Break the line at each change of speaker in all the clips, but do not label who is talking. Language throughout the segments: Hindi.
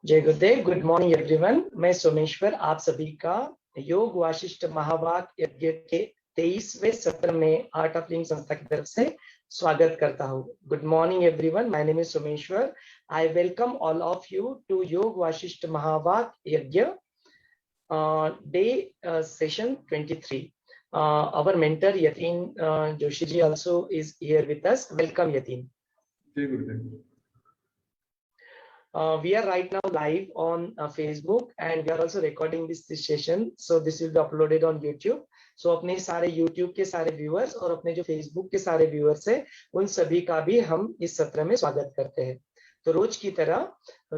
जय गुरुदेव। Good morning everyone. मैं सोमेश्वर आप सभी का योग वाशिष्ठ महावाक यज्ञ के 23वें सत्र में आर्ट ऑफ लिविंग संस्था की तरफ से स्वागत करता हूँ। Good morning everyone, my name is Someshwar. I welcome all of you to Yoga Vasishtha Mahavakya day session 23. Our mentor Yatin Joshi ji also is here with us. Welcome Yatin.
Jai Gurudev.
We are right now live on Facebook and we are also recording this session. So this will be uploaded on YouTube. So अपने सारे YouTube के सारे viewers और अपने जो Facebook के सारे viewers हैं, उन सभी का भी हम इस सत्र में स्वागत करते हैं। तो रोज की तरह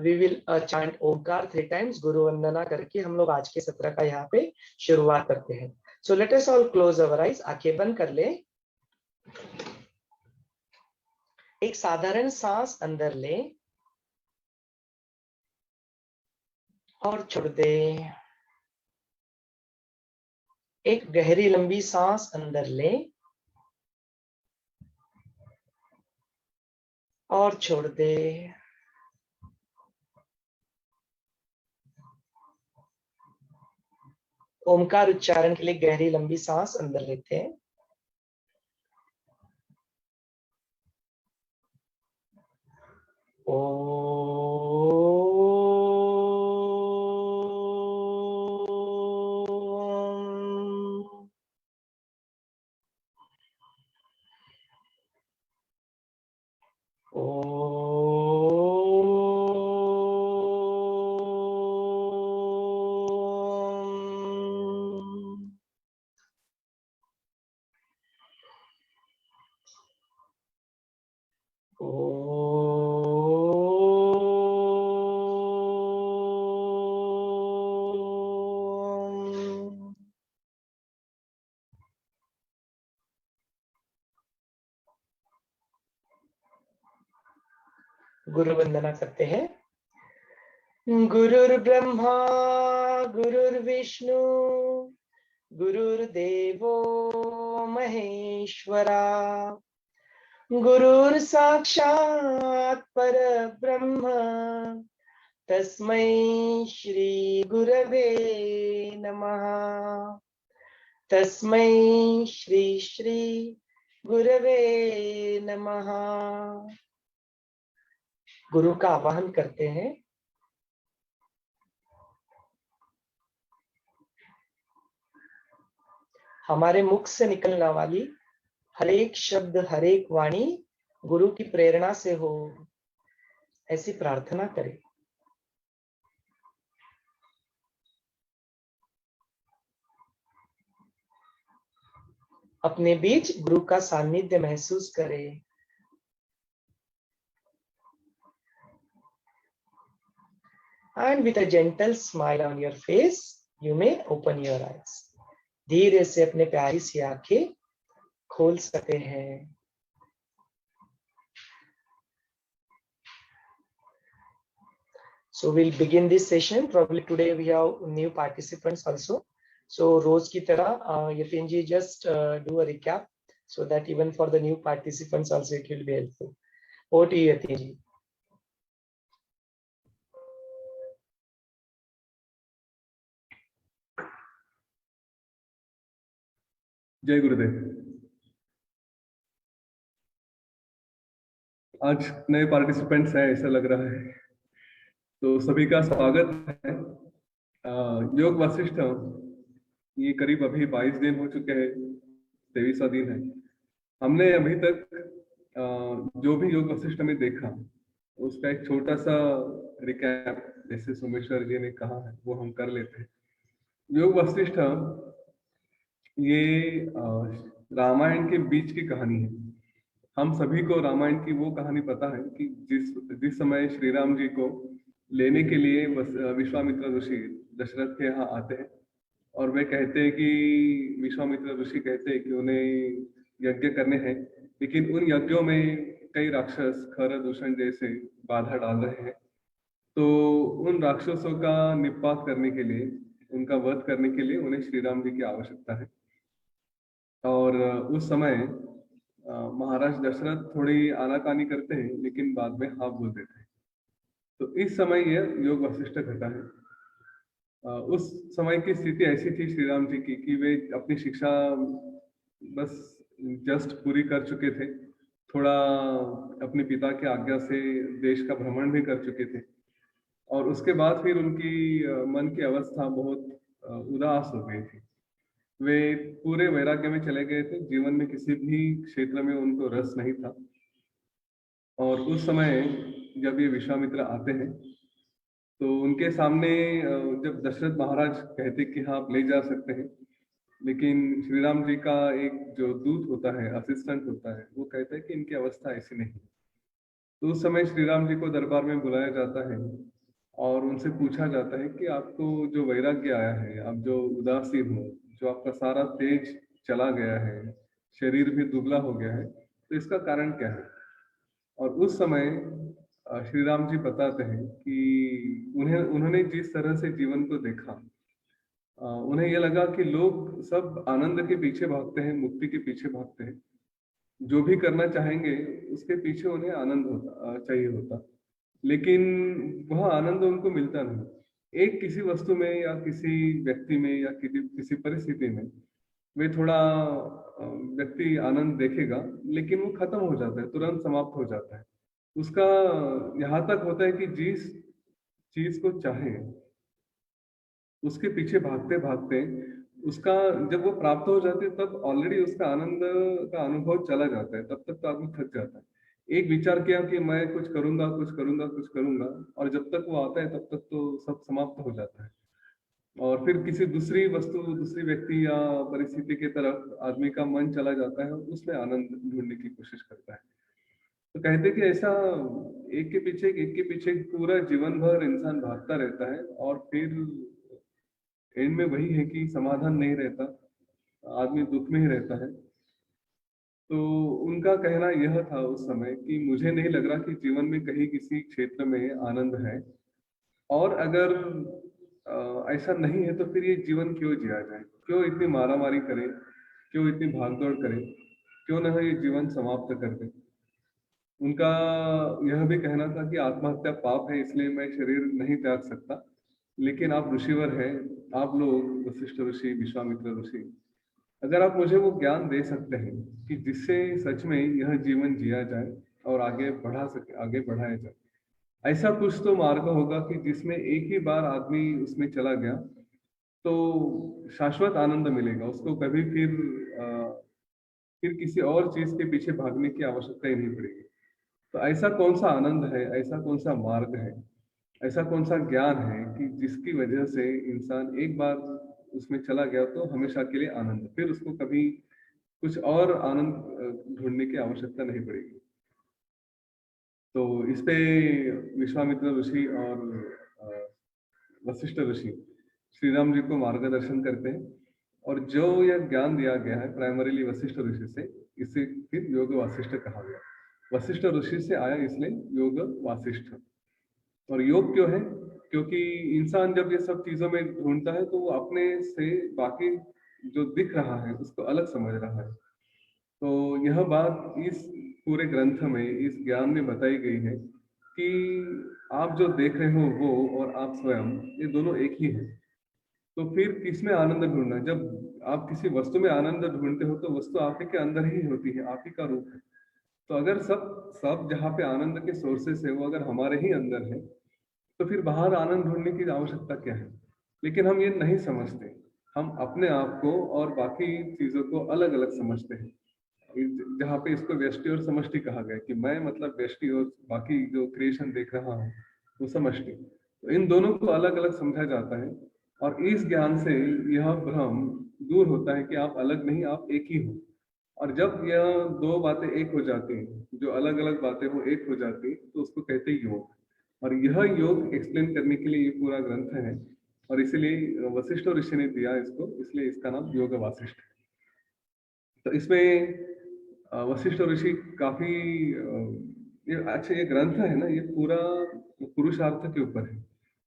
we will chant Omkar 3 times, गुरु वंदना करके हम लोग आज के सत्र का यहाँ पे शुरुआत करते हैं। So let us all close our eyes. आंखें बंद कर ले। एक साधारण सांस अंदर ले और छोड़ दे। एक गहरी लंबी सांस अंदर ले और छोड़ दे। ओमकार उच्चारण के लिए गहरी लंबी सांस अंदर लेते हैं। गुरु वंदना करते हैं। गुरुर्ब्रह्मा गुरुर्विष्णु गुरुर्देवो महेश्वरा गुरुर् साक्षात् परब्रह्म तस्मै श्री गुरवे नमः। तस्मै श्री श्री गुरवे नमः। गुरु का आवाहन करते हैं। हमारे मुख से निकलने वाली हर एक शब्द, हर एक वाणी गुरु की प्रेरणा से हो, ऐसी प्रार्थना करें। अपने बीच गुरु का सानिध्य महसूस करें। And with a gentle smile on your face, you may open your eyes. धीरे से अपने प्यारी सी आंखें खोल सकते हैं। So we'll begin this session. Probably today we have new participants also. So रोज की तरह यतीन जी just do a recap so that even for the new participants also it will be helpful. Over to you Yatin जी।
जय गुरुदेव। आज नए पार्टिसिपेंट्स हैं ऐसा लग रहा है, तो सभी का स्वागत है। योग वशिष्ठ ये करीब अभी 22 दिन हो चुके हैं, 23वां दिन है। हमने अभी तक जो भी योग वशिष्ठ में देखा उसका एक छोटा सा रिकैप जैसे सोमेश्वर जी ने कहा है वो हम कर लेते हैं। योग वशिष्ठ ये रामायण के बीच की कहानी है। हम सभी को रामायण की वो कहानी पता है कि जिस समय श्री राम जी को लेने के लिए विश्वामित्र ऋषि दशरथ के यहाँ आते हैं और वे कहते हैं कि विश्वामित्र ऋषि कहते हैं कि उन्हें यज्ञ करने हैं, लेकिन उन यज्ञों में कई राक्षस खर दूषण जैसे बाधा डाल रहे हैं। तो उन राक्षसों का निपात करने के लिए, उनका वध करने के लिए उन्हें श्री राम जी की आवश्यकता है। और उस समय महाराज दशरथ थोड़ी आनाकानी करते हैं, लेकिन बाद में हाँ बोल देते हैं। तो इस समय यह योग वासिष्ठ घटा है। उस समय की स्थिति ऐसी थी श्री राम जी की कि वे अपनी शिक्षा बस जस्ट पूरी कर चुके थे। थोड़ा अपने पिता के आज्ञा से देश का भ्रमण भी कर चुके थे, और उसके बाद फिर उनकी मन की अवस्था बहुत उदास हो गई थी। वे पूरे वैराग्य में चले गए थे, जीवन में किसी भी क्षेत्र में उनको रस नहीं था। और उस समय जब ये विश्वामित्र आते हैं तो उनके सामने जब दशरथ महाराज कहते कि हाँ आप ले जा सकते हैं, लेकिन श्री राम जी का एक जो दूत होता है, असिस्टेंट होता है, वो कहता है कि इनकी अवस्था ऐसी नहीं। तो उस समय श्री राम जी को दरबार में बुलाया जाता है और उनसे पूछा जाता है कि आपको जो वैराग्य आया है, आप जो उदासी हो, जो आपका सारा तेज चला गया है, शरीर भी दुबला हो गया है, तो इसका कारण क्या है। और उस समय श्री राम जी बताते हैं कि उन्होंने जिस तरह से जीवन को देखा, उन्हें यह लगा कि लोग सब आनंद के पीछे भागते हैं, मुक्ति के पीछे भागते हैं, जो भी करना चाहेंगे उसके पीछे उन्हें आनंद होता चाहिए होता, लेकिन वह आनंद उनको मिलता नहीं। एक किसी वस्तु में या किसी व्यक्ति में या किसी परिस्थिति में वे थोड़ा व्यक्ति आनंद देखेगा, लेकिन वो खत्म हो जाता है, तुरंत समाप्त हो जाता है। उसका यहाँ तक होता है कि जिस चीज को चाहे उसके पीछे भागते भागते उसका जब वो प्राप्त हो जाती है तब ऑलरेडी उसका आनंद का अनुभव चला जाता है, तब तक तो आदमी थक जाता है। एक विचार किया कि मैं कुछ करूंगा कुछ करूंगा कुछ करूंगा, और जब तक वो आता है तब तक तो सब समाप्त हो जाता है, और फिर किसी दूसरी वस्तु, दूसरी व्यक्ति या परिस्थिति की तरफ आदमी का मन चला जाता है, उसमें आनंद ढूंढने की कोशिश करता है। तो कहते कि ऐसा एक के पीछे पूरा जीवन भर इंसान भागता रहता है, और फिर एंड में वही है कि समाधान नहीं रहता, आदमी दुख में ही रहता है। तो उनका कहना यह था उस समय कि मुझे नहीं लग रहा कि जीवन में कहीं किसी क्षेत्र में आनंद है, और अगर ऐसा नहीं है तो फिर ये जीवन क्यों जिया जाए, क्यों इतनी मारामारी करें, क्यों इतनी भागदौड़ करें, क्यों ना ये जीवन समाप्त कर दें। उनका यह भी कहना था कि आत्महत्या पाप है, इसलिए मैं शरीर नहीं त्याग सकता, लेकिन आप ऋषिवर हैं, आप लोग वशिष्ठ ऋषि, विश्वामित्र ऋषि, अगर आप मुझे वो ज्ञान दे सकते हैं कि जिससे सच में यह जीवन जिया जाए और आगे बढ़ाया जाए, ऐसा कुछ तो मार्ग होगा कि जिसमें एक ही बार आदमी उसमें चला गया तो शाश्वत आनंद मिलेगा, उसको कभी फिर किसी और चीज के पीछे भागने की आवश्यकता ही नहीं पड़ेगी। तो ऐसा कौन सा आनंद है, ऐसा कौन सा मार्ग है, ऐसा कौन सा ज्ञान है कि जिसकी वजह से इंसान एक बार उसमें चला गया तो हमेशा के लिए आनंद, फिर उसको कभी कुछ और आनंद ढूंढने की आवश्यकता नहीं पड़ेगी। तो इस पे विश्वामित्र ऋषि और वशिष्ठ ऋषि श्री राम जी को मार्गदर्शन करते हैं, और जो यह ज्ञान दिया गया है प्राइमरीली वशिष्ठ ऋषि से, इसे फिर योग वासिष्ठ कहा गया। वशिष्ठ ऋषि से आया इसलिए योग वासिष्ठ। और योग क्यों है, क्योंकि इंसान जब ये सब चीजों में ढूंढता है तो वो अपने से बाकी जो दिख रहा है उसको अलग समझ रहा है। तो यह बात इस पूरे ग्रंथ में, इस ज्ञान में बताई गई है कि आप जो देख रहे हो वो और आप स्वयं, ये दोनों एक ही है। तो फिर किसमें आनंद ढूंढना, जब आप किसी वस्तु में आनंद ढूंढते हो तो वस्तु आप ही के अंदर ही होती है, आप ही का रूप है। तो अगर सब सब जहाँ पे आनंद के सोर्सेस है वो अगर हमारे ही अंदर है, तो फिर बाहर आनंद ढूंढने की आवश्यकता क्या है। लेकिन हम ये नहीं समझते, हम अपने आप को और बाकी चीजों को अलग अलग समझते हैं, जहाँ पे इसको व्यष्टि और समष्टि कहा गया कि मैं मतलब व्यष्टि और बाकी जो क्रिएशन देख रहा हूँ वो समष्टि। तो इन दोनों को अलग अलग समझा जाता है, और इस ज्ञान से यह भ्रम दूर होता है कि आप अलग नहीं, आप एक ही हो। और जब यह दो बातें एक हो जाती हैं, जो अलग अलग बातें वो एक हो जाती हैं, तो उसको कहते हैं योग। और यह योग एक्सप्लेन करने के लिए ये पूरा ग्रंथ है, और इसीलिए वशिष्ठ ऋषि ने दिया इसको, इसलिए इसका नाम योग वासिष्ठ है। तो इसमें वशिष्ठ ऋषि काफी ये अच्छा, ये ग्रंथ है ना, ये पूरा पुरुषार्थ के ऊपर है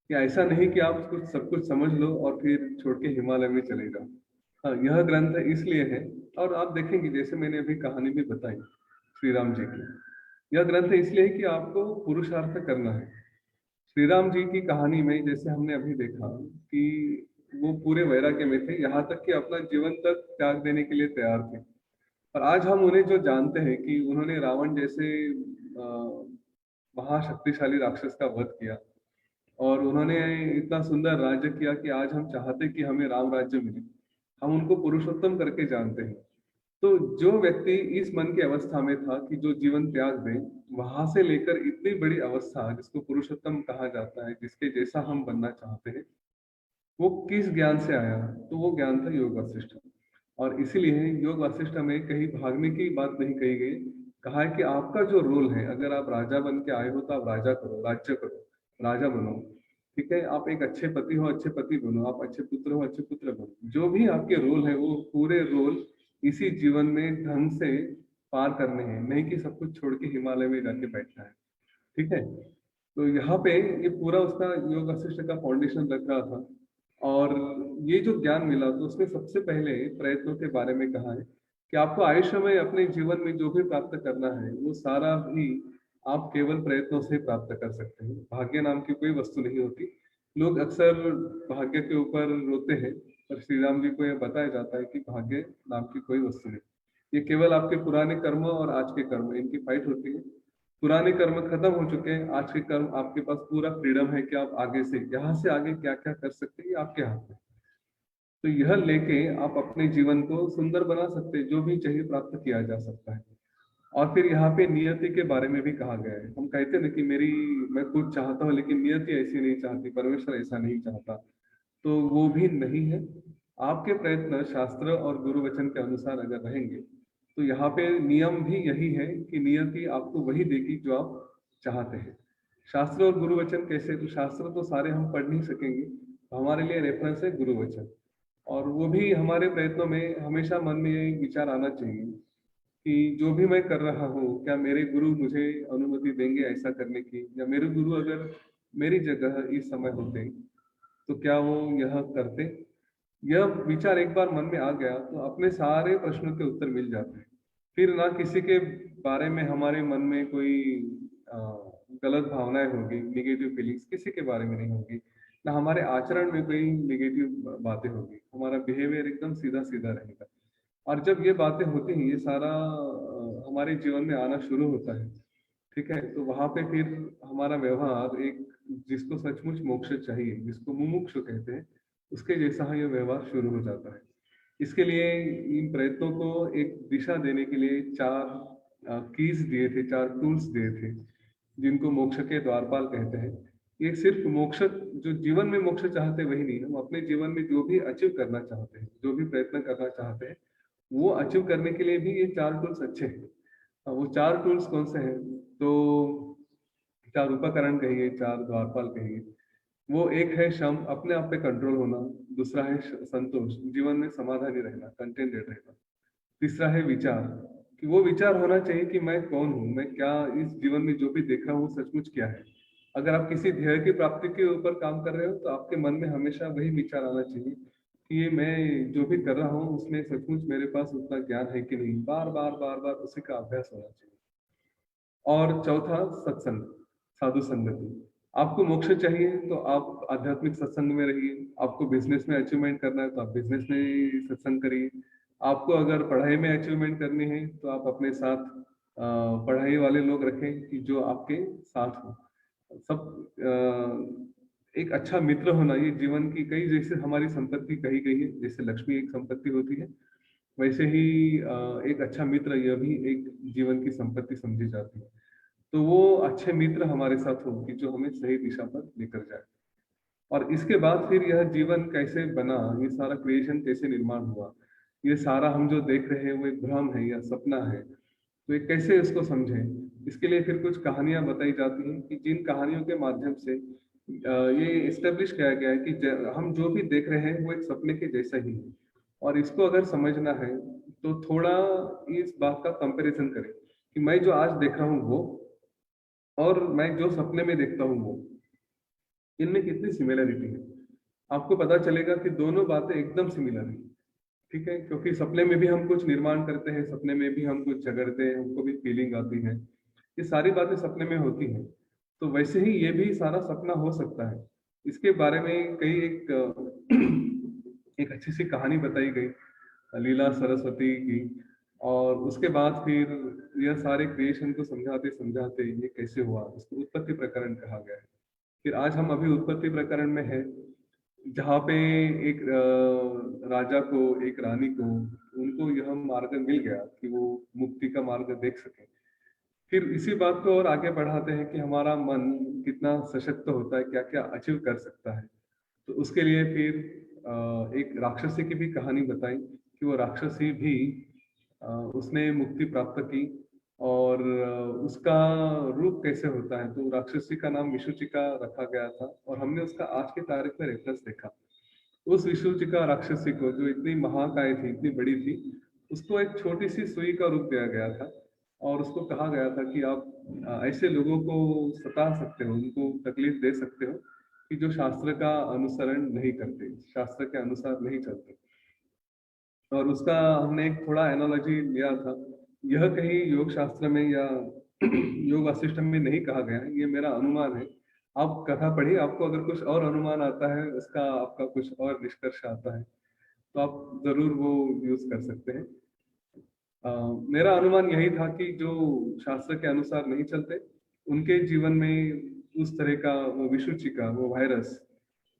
कि ऐसा नहीं कि आप कुछ सब कुछ समझ लो और फिर छोड़ के हिमालय में चले जाओ। हाँ, यह ग्रंथ इसलिए है, और आप देखेंगे जैसे मैंने अभी कहानी भी बताई श्री राम जी की, यह ग्रंथ इसलिए है कि आपको पुरुषार्थ करना है। श्री राम जी की कहानी में जैसे हमने अभी देखा कि वो पूरे वैराग्य में थे, यहाँ तक कि अपना जीवन तक त्याग देने के लिए तैयार थे। और आज हम उन्हें जो जानते हैं कि उन्होंने रावण जैसे महाशक्तिशाली राक्षस का वध किया, और उन्होंने इतना सुंदर राज्य किया कि आज हम चाहते कि हमें राम राज्य मिले। हम उनको पुरुषोत्तम करके जानते हैं। तो जो व्यक्ति इस मन की अवस्था में था कि जो जीवन त्याग दे, वहां से लेकर इतनी बड़ी अवस्था जिसको पुरुषोत्तम कहा जाता है, जिसके जैसा हम बनना चाहते हैं, वो किस ज्ञान से आया? तो वो ज्ञान था योग वासिष्ठ। और इसीलिए योग वासिष्ठ में कहीं भागने की बात नहीं कही गई। कहा है कि आपका जो रोल है, अगर आप राजा बन के आए हो तो आप राजा करो, राज्य करो, राजा बनो। ठीक है, आप एक अच्छे पति हो, अच्छे पति बनो, आप अच्छे पुत्र हो, अच्छे पुत्र बनो। जो भी आपके रोल है, वो पूरे रोल इसी जीवन में ढंग से पार करने हैं, नहीं कि सब कुछ छोड़ के हिमालय में जाके बैठना है। ठीक है, तो यहाँ पे ये पूरा उसका योग वशिष्ठ का फाउंडेशन लग रहा था। और ये जो ज्ञान मिला, तो उसमें सबसे पहले प्रयत्नों के बारे में कहा है कि आपको आयुष्य में अपने जीवन में जो भी प्राप्त करना है, वो सारा भी आप केवल प्रयत्नों से प्राप्त कर सकते हैं। भाग्य नाम की कोई वस्तु नहीं होती। लोग अक्सर भाग्य के ऊपर रोते हैं, पर श्री राम जी को यह बताया जाता है कि भाग्य नाम की कोई वस्तु नहीं, ये केवल आपके पुराने कर्म और आज के कर्म, इनकी फाइट होती है। पुराने कर्म खत्म हो चुके हैं, आज के कर्म आपके पास पूरा फ्रीडम है कि आप आगे से, यहाँ से आगे क्या क्या कर सकते हैं, ये आपके हाथ में। तो यह लेके आप अपने जीवन को सुंदर बना सकते हैं, जो भी चाहिए प्राप्त किया जा सकता है। और फिर यहाँ पे नियति के बारे में भी कहा गया है। हम कहते हैं ना कि मैं कुछ चाहता हूँ लेकिन नियति ऐसी नहीं चाहती, परमेश्वर ऐसा नहीं चाहता, तो वो भी नहीं है। आपके प्रयत्न शास्त्र और गुरु वचन के अनुसार अगर रहेंगे, तो यहाँ पे नियम भी यही है कि नियति आपको वही देगी जो आप चाहते हैं। शास्त्र और गुरु वचन कैसे? तो शास्त्र तो सारे हम पढ़ नहीं सकेंगे, तो हमारे लिए रेफरेंस है गुरु वचन। और वो भी हमारे प्रयत्नों में हमेशा मन में ये विचार आना चाहिए कि जो भी मैं कर रहा हूँ, क्या मेरे गुरु मुझे अनुमति देंगे ऐसा करने की, या मेरे गुरु अगर मेरी जगह इस समय होते तो क्या वो यह करते? यह विचार एक बार मन में आ गया तो अपने सारे प्रश्नों के उत्तर मिल जाते हैं। फिर ना किसी के बारे में हमारे मन में कोई अ, गलत भावनाएं होगी, निगेटिव फीलिंग्स किसी के बारे में नहीं होगी, ना हमारे आचरण में कोई निगेटिव बातें होगी। हमारा बिहेवियर एकदम सीधा सीधा रहेगा। और जब ये बातें होती हैं, ये सारा हमारे जीवन में आना शुरू होता है, ठीक है, तो वहां पे फिर हमारा व्यवहार एक, जिसको सचमुच मोक्ष चाहिए, जिसको मुमुक्षु कहते हैं, उसके जैसा ये व्यवहार शुरू हो जाता है। इसके लिए इन प्रयत्नों को एक दिशा देने के लिए चार कीज दिए थे, चार टूल्स दिए थे, जिनको मोक्ष के द्वारपाल कहते हैं। ये सिर्फ मोक्ष, जो जीवन में मोक्ष चाहते वही नहीं, हम अपने जीवन में जो भी अचीव करना चाहते हैं, जो भी प्रयत्न करना चाहते हैं, वो अचीव करने के लिए भी ये चार टूल्स अच्छे हैं। वो चार टूल्स कौन से हैं? तो चार उपकरण कहिए, चार द्वारपाल कहिए। वो एक है शम, अपने आप पे कंट्रोल होना। दूसरा है संतोष, जीवन में समाधानी रहना, कंटेंटेड रहना। तीसरा है विचार, कि वो विचार होना चाहिए कि मैं कौन हूँ, मैं क्या इस जीवन में जो भी देख रहा हूँ सचमुच क्या है। अगर आप किसी ध्येय की प्राप्ति के ऊपर काम कर रहे हो, तो आपके मन में हमेशा वही विचार आना चाहिए कि ये मैं जो भी कर रहा हूँ उसमें सचमुच मेरे पास उतना ज्ञान है कि नहीं। बार बार बार बार उसी का अभ्यास होना चाहिए। और चौथा सत्संग, साधु संगति। आपको मोक्ष चाहिए तो आप आध्यात्मिक सत्संग में रहिए। आपको बिजनेस में अचीवमेंट करना है तो आप बिजनेस में सत्संग करिए। आपको अगर पढ़ाई में अचीवमेंट करनी है तो आप अपने साथ पढ़ाई वाले लोग रखें कि जो आपके साथ हो। सब एक अच्छा मित्र होना, ये जीवन की कई, जैसे हमारी संपत्ति कही गई है, जैसे लक्ष्मी एक संपत्ति होती है, वैसे ही एक अच्छा मित्र यह भी एक जीवन की संपत्ति समझी जाती है। तो वो अच्छे मित्र हमारे साथ हो कि जो हमें सही दिशा पर लेकर जाए। और इसके बाद फिर यह जीवन कैसे बना, ये सारा क्रिएशन कैसे निर्माण हुआ, ये सारा हम जो देख रहे हैं वो एक भ्रम है या सपना है, तो ये कैसे इसको समझें? इसके लिए फिर कुछ कहानियां बताई जाती हैं कि जिन कहानियों के माध्यम से ये इस्टेब्लिश किया गया है कि हम जो भी देख रहे हैं वो एक सपने के जैसा ही है। और इसको अगर समझना है तो थोड़ा इस बात का कंपैरिजन करें कि मैं जो आज देख रहा हूँ वो, और मैं जो सपने में देखता हूँ वो, इनमें कितनी सिमिलरिटी है। आपको पता चलेगा कि दोनों बातें एकदम सिमिलर है। ठीक है, क्योंकि सपने में भी हम कुछ निर्माण करते हैं, सपने में भी हम कुछ झगड़ते हैं, हमको भी फीलिंग आती है, ये सारी बातें सपने में होती हैं। तो वैसे ही ये भी सारा सपना हो सकता है। इसके बारे में कई एक अच्छी सी कहानी बताई गई लीला सरस्वती की। और उसके बाद फिर यह सारे क्रिएशन को समझाते समझाते ये कैसे हुआ, इसको उत्पत्ति प्रकरण कहा गया है। फिर आज हम अभी उत्पत्ति प्रकरण में है, जहाँ पे एक राजा को, एक रानी को, उनको यह मार्ग मिल गया कि वो मुक्ति का मार्ग देख सके। फिर इसी बात को और आगे बढ़ाते हैं कि हमारा मन कितना सशक्त होता है, क्या क्या अचीव कर सकता है। तो उसके लिए फिर एक राक्षसी की भी कहानी बताई कि वो राक्षसी भी उसने मुक्ति प्राप्त की। और उसका रूप कैसे होता है, तो राक्षसी का नाम विशुचिका रखा गया था, और हमने उसका आज की तारीख में रेफरेंस देखा। उस विशुचिका राक्षसी को, जो इतनी महाकाय थी, इतनी बड़ी थी, उसको एक छोटी सी सुई का रूप दिया गया था, और उसको कहा गया था कि आप ऐसे लोगों को सता सकते हो, उनको तकलीफ दे सकते हो कि जो शास्त्र का अनुसरण नहीं करते, शास्त्र के अनुसार नहीं चलते। और उसका हमने एक थोड़ा एनालॉजी लिया था। यह कहीं योग शास्त्र में या योग वासिष्ठ में नहीं कहा गया है, ये मेरा अनुमान है। आप कथा पढ़िए, आपको अगर कुछ और अनुमान आता है, उसका आपका कुछ और निष्कर्ष आता है, तो आप जरूर वो यूज कर सकते हैं। मेरा अनुमान यही था कि जो शास्त्र के अनुसार नहीं चलते, उनके जीवन में उस तरह का वो विषुचिका, वो वायरस,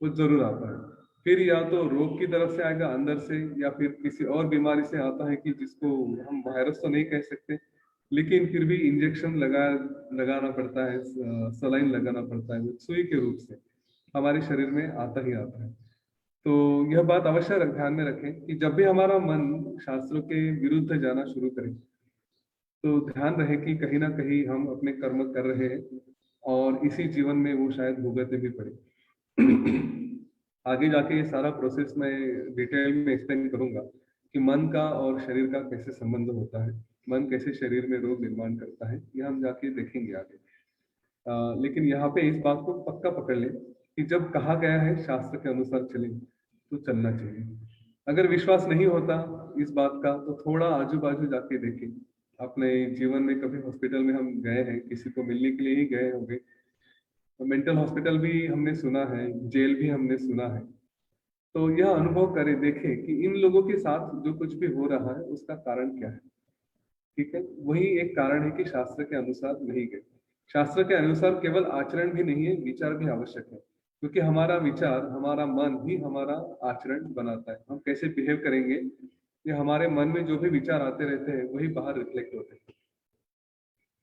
वो जरूर आता है। फिर या तो रोग की तरफ से आएगा अंदर से, या फिर किसी और बीमारी से आता है कि जिसको हम वायरस तो नहीं कह सकते, लेकिन फिर भी इंजेक्शन लगाना पड़ता है, सलाइन लगाना पड़ता है, वो सुई के रूप से हमारे शरीर में आता ही आता है। तो यह बात अवश्य ध्यान में रखें कि जब भी हमारा मन शास्त्रों के विरुद्ध जाना शुरू करे, तो ध्यान रहे कि कहीं ना कहीं हम अपने कर्म कर रहे हैं, और इसी जीवन में वो शायद भुगतने भी पड़े। आगे जाके ये सारा प्रोसेस मैं डिटेल में एक्सप्लेन करूंगा कि मन का और शरीर का कैसे संबंध होता है, मन कैसे शरीर में रोग निर्माण करता है, ये हम जाके देखेंगे आगे। लेकिन यहाँ पे इस बात को पक्का पकड़ लें कि जब कहा गया है शास्त्र के अनुसार चलें, तो चलना चाहिए। अगर विश्वास नहीं होता इस बात का, तो थोड़ा आजू बाजू जाके देखें। अपने जीवन में कभी हॉस्पिटल में हम गए हैं, किसी को मिलने के लिए ही गए होंगे, तो मेंटल हॉस्पिटल भी हमने सुना है, जेल भी हमने सुना है। तो यह अनुभव करें, देखें कि इन लोगों के साथ जो कुछ भी हो रहा है उसका कारण क्या है। ठीक है, वही एक कारण है कि शास्त्र के अनुसार नहीं गए। शास्त्र के अनुसार केवल आचरण भी नहीं है, विचार भी आवश्यक है, क्योंकि हमारा विचार, हमारा मन ही हमारा आचरण बनाता है। हम कैसे बिहेव करेंगे, ये हमारे मन में जो भी विचार आते रहते हैं वही बाहर रिफ्लेक्ट होते हैं।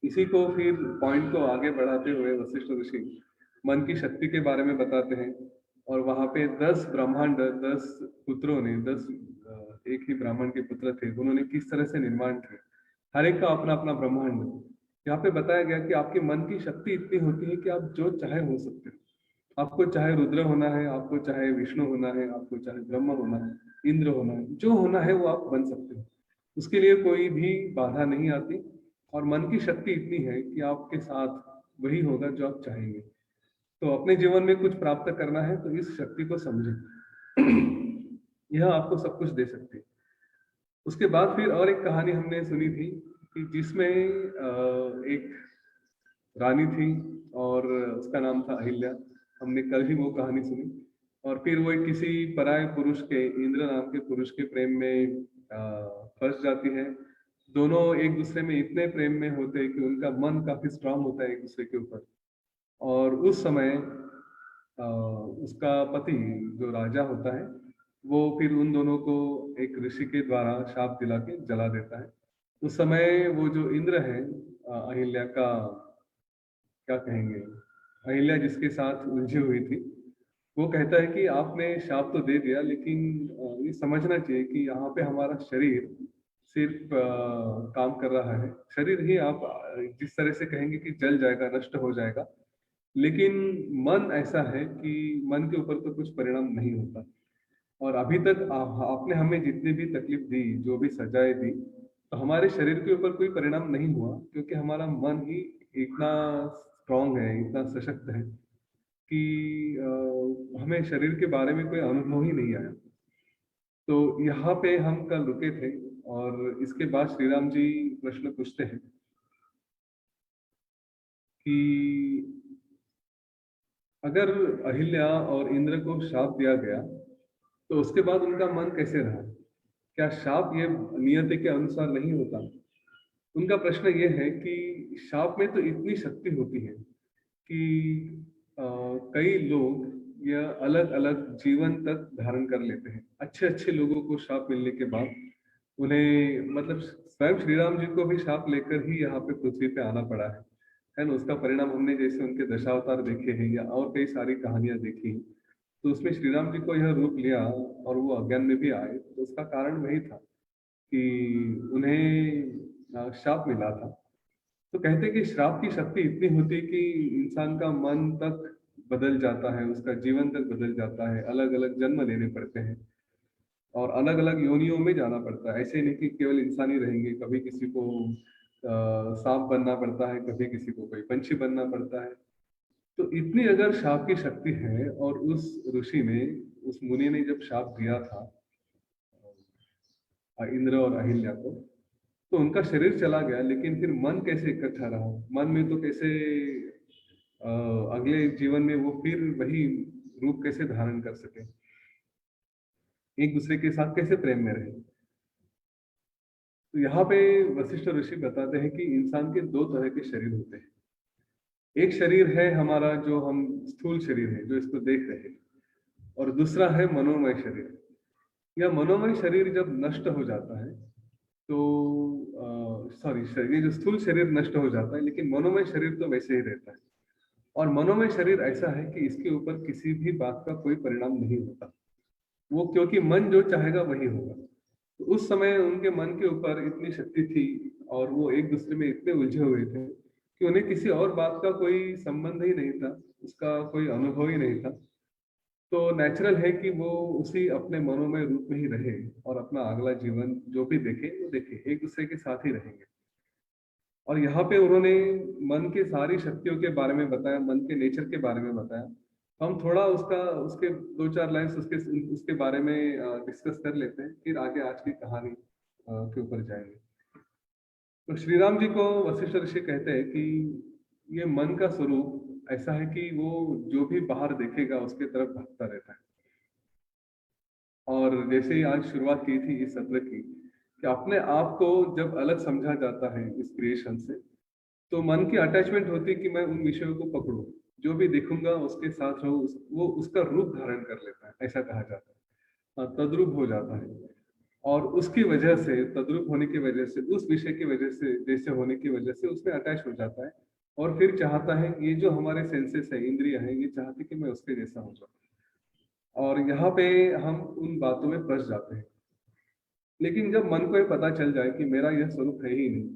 इसी को फिर पॉइंट को आगे बढ़ाते हुए वशिष्ठ ऋषि मन की शक्ति के बारे में बताते हैं। और वहां पे 10 ब्रह्मांड, 10 पुत्रों ने, 10 एक ही ब्राह्मण के पुत्र थे, उन्होंने किस तरह से निर्माण किया। हर एक का अपना अपना ब्रह्मांड। यहाँ पे बताया गया कि आपके मन की शक्ति इतनी होती है कि आप जो चाहे हो सकते हो। आपको चाहे रुद्र होना है, आपको चाहे विष्णु होना है, आपको चाहे ब्रह्म होना है, इंद्र होना है, जो होना है वो आप बन सकते हो। उसके लिए कोई भी बाधा नहीं आती। और मन की शक्ति इतनी है कि आपके साथ वही होगा जो आप चाहेंगे। तो अपने जीवन में कुछ प्राप्त करना है तो इस शक्ति को समझें। यह आपको सब कुछ दे सकती है। उसके बाद फिर और एक कहानी हमने सुनी थी कि जिसमें एक रानी थी और उसका नाम था अहिल्या। हमने कल ही वो कहानी सुनी। और फिर वो किसी पराये पुरुष के, इंद्र नाम के पुरुष के प्रेम में फंस जाती है। दोनों एक दूसरे में इतने प्रेम में होते हैं कि उनका मन काफी स्ट्रांग होता है एक दूसरे के ऊपर। और उस समय उसका पति जो राजा होता है, वो फिर उन दोनों को एक ऋषि के द्वारा शाप दिला के जला देता है। उस समय वो जो इंद्र है, अहिल्या का, क्या कहेंगे, अहिल्या जिसके साथ उलझी हुई थी, वो कहता है कि आपने शाप तो दे दिया, लेकिन ये समझना चाहिए कि यहाँ पे हमारा शरीर सिर्फ काम कर रहा है। शरीर ही आप जिस तरह से कहेंगे कि जल जाएगा, नष्ट हो जाएगा, लेकिन मन ऐसा है कि मन के ऊपर तो कुछ परिणाम नहीं होता। और अभी तक आपने हमें जितनी भी तकलीफ दी, जो भी सजाएं दी, तो हमारे शरीर के ऊपर कोई परिणाम नहीं हुआ, क्योंकि हमारा मन ही इतना स्ट्रांग है, इतना सशक्त है कि हमें शरीर के बारे में कोई अनुभव ही नहीं आया। तो यहाँ पे हम कल रुके थे, और इसके बाद श्री राम जी प्रश्न पूछते हैं कि अगर अहिल्या और इंद्र को शाप दिया गया तो उसके बाद उनका मन कैसे रहा? क्या शाप ये नियति के अनुसार नहीं होता? उनका प्रश्न ये है कि शाप में तो इतनी शक्ति होती है कि कई लोग यह अलग अलग जीवन तक धारण कर लेते हैं। अच्छे अच्छे लोगों को शाप मिलने के बाद उन्हें, मतलब स्वयं श्री राम जी को भी शाप लेकर ही यहाँ पे पृथ्वी पे आना पड़ा है ना। उसका परिणाम हमने जैसे उनके दशावतार देखे हैं या और कई सारी कहानियां देखी, तो उसमें श्री राम जी को यह रूप लिया और वो अज्ञान में भी आए, तो उसका कारण वही था कि उन्हें शाप मिला था। तो कहते हैं कि श्राप की शक्ति इतनी होती है कि इंसान का मन तक बदल जाता है, उसका जीवन तक बदल जाता है, अलग अलग जन्म लेने पड़ते हैं और अलग अलग योनियों में जाना पड़ता है। ऐसे नहीं कि केवल इंसान ही रहेंगे, कभी किसी को सांप बनना पड़ता है, कभी किसी को कोई पंछी बनना पड़ता है। तो इतनी अगर शाप की शक्ति है, और उस ऋषि ने, उस मुनि ने जब शाप दिया था इंद्र और अहिल्या को, तो उनका शरीर चला गया, लेकिन फिर मन कैसे इकट्ठा रहा? मन में तो कैसे अगले जीवन में वो फिर वही रूप कैसे धारण कर सके, एक दूसरे के साथ कैसे प्रेम में रहे? तो यहाँ पे वशिष्ठ ऋषि बताते हैं कि इंसान के दो तरह के शरीर होते हैं। एक शरीर है हमारा जो हम स्थूल शरीर है, जो इसको देख रहे हैं, और दूसरा है मनोमय शरीर। यह मनोमय शरीर जब नष्ट हो जाता है तो ये जो स्थूल शरीर नष्ट हो जाता है, लेकिन मनोमय शरीर तो वैसे ही रहता है। और मनोमय शरीर ऐसा है कि इसके ऊपर किसी भी बात का कोई परिणाम नहीं होता, वो क्योंकि मन जो चाहेगा वही होगा। तो उस समय उनके मन के ऊपर इतनी शक्ति थी और वो एक दूसरे में इतने उलझे हुए थे कि उन्हें किसी और बात का कोई संबंध ही नहीं था, उसका कोई अनुभव ही नहीं था। तो नेचुरल है कि वो उसी अपने मनोमय रूप में ही रहे और अपना अगला जीवन जो भी देखे वो देखे, एक दूसरे के साथ ही रहेंगे। और यहाँ पे उन्होंने मन की सारी शक्तियों के बारे में बताया, मन के नेचर के बारे में बताया। हम थोड़ा उसके दो चार लाइन्स उसके बारे में डिस्कस कर लेते हैं, फिर आगे आज की कहानी के ऊपर जाएंगे। तो श्री राम जी को वशिष्ठ ऋषि कहते हैं कि ये मन का स्वरूप ऐसा है कि वो जो भी बाहर देखेगा उसके तरफ भागता रहता है। और जैसे ही आज शुरुआत की थी इस सत्र की, कि अपने आप को जब अलग समझा जाता है इस क्रिएशन से, तो मन की अटैचमेंट होती है कि मैं उन विषयों को पकड़ूं, जो भी देखूंगा उसके साथ रहूं, वो उसका रूप धारण कर लेता है, ऐसा कहा जाता है। तद्रूप हो जाता है। और उसकी वजह से, तद्रूप होने की वजह से, उस विषय की वजह से, जैसे होने की वजह से उसमें अटैच हो जाता है और फिर चाहता है, ये जो हमारे सेंसेस है, इंद्रिया है, ये चाहती कि मैं उसके जैसा हो जाऊं। और यहाँ पे हम उन बातों में फंस जाते हैं। लेकिन जब मन को ये पता चल जाए कि मेरा यह स्वरूप है ही नहीं,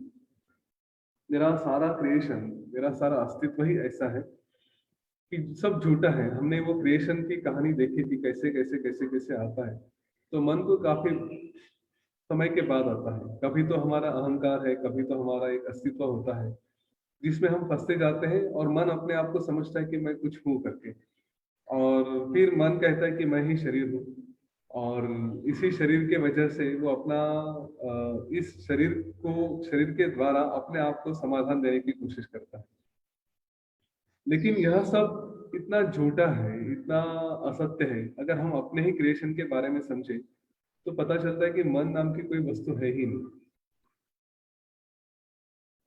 मेरा सारा क्रिएशन, मेरा सारा अस्तित्व ही ऐसा है कि सब झूठा है, हमने वो क्रिएशन की कहानी देखी थी कैसे कैसे कैसे कैसे आता है, तो मन को काफी समय के बाद आता है। कभी तो हमारा अहंकार है, कभी तो हमारा एक अस्तित्व होता है जिसमें हम फंसते जाते हैं और मन अपने आप को समझता है कि मैं कुछ हूँ करके। और फिर मन कहता है कि मैं ही शरीर हूँ, और इसी शरीर के वजह से वो अपना इस शरीर के द्वारा अपने आप को समाधान देने की कोशिश करता है। लेकिन यह सब इतना झूठा है, इतना असत्य है। अगर हम अपने ही क्रिएशन के बारे में समझे तो पता चलता है कि मन नाम की कोई वस्तु है ही नहीं।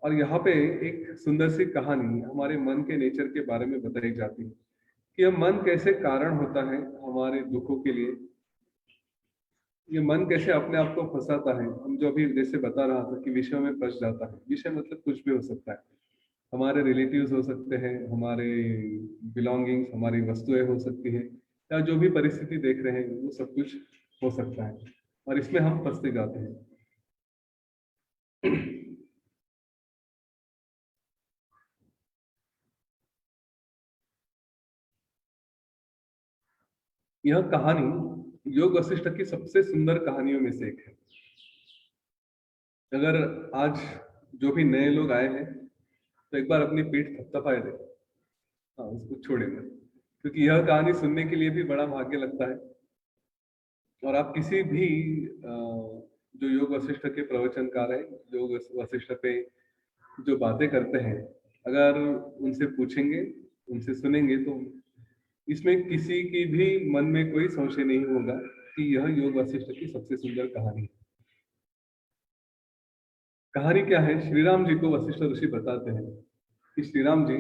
और यहाँ पे एक सुंदर सी कहानी हमारे मन के नेचर के बारे में बताई जाती है कि यह मन कैसे कारण होता है हमारे दुखों के लिए। ये मन कैसे अपने आप को फंसाता है। हम जो अभी जैसे बता रहा था कि विषयों में फंस जाता है। विषय मतलब कुछ भी हो सकता है, हमारे रिलेटिव्स हो सकते हैं, हमारे बिलोंगिंग्स, हमारी वस्तुएं हो सकती है, या जो भी परिस्थिति देख रहे हैं वो सब कुछ हो सकता है, और इसमें हम फंसते जाते हैं। यह कहानी योग वशिष्ठ की सबसे सुंदर कहानियों में से एक है। अगर आज जो भी नए लोग आए हैं तो एक बार अपनी पीठ थपथपाए दे, हाँ, उसको छोड़ेंगे, क्योंकि यह कहानी सुनने के लिए भी बड़ा भाग्य लगता है। और आप किसी भी जो योग वशिष्ठ के प्रवचनकार हैं, योग वशिष्ठ पे जो बातें करते हैं, अगर उनसे पूछेंगे, उनसे सुनेंगे, तो इसमें किसी की भी मन में कोई संशय नहीं होगा कि यह योग वशिष्ठ की सबसे सुंदर कहानी है। कहानी क्या है? श्री राम जी को वशिष्ठ ऋषि बताते हैं कि श्री राम जी,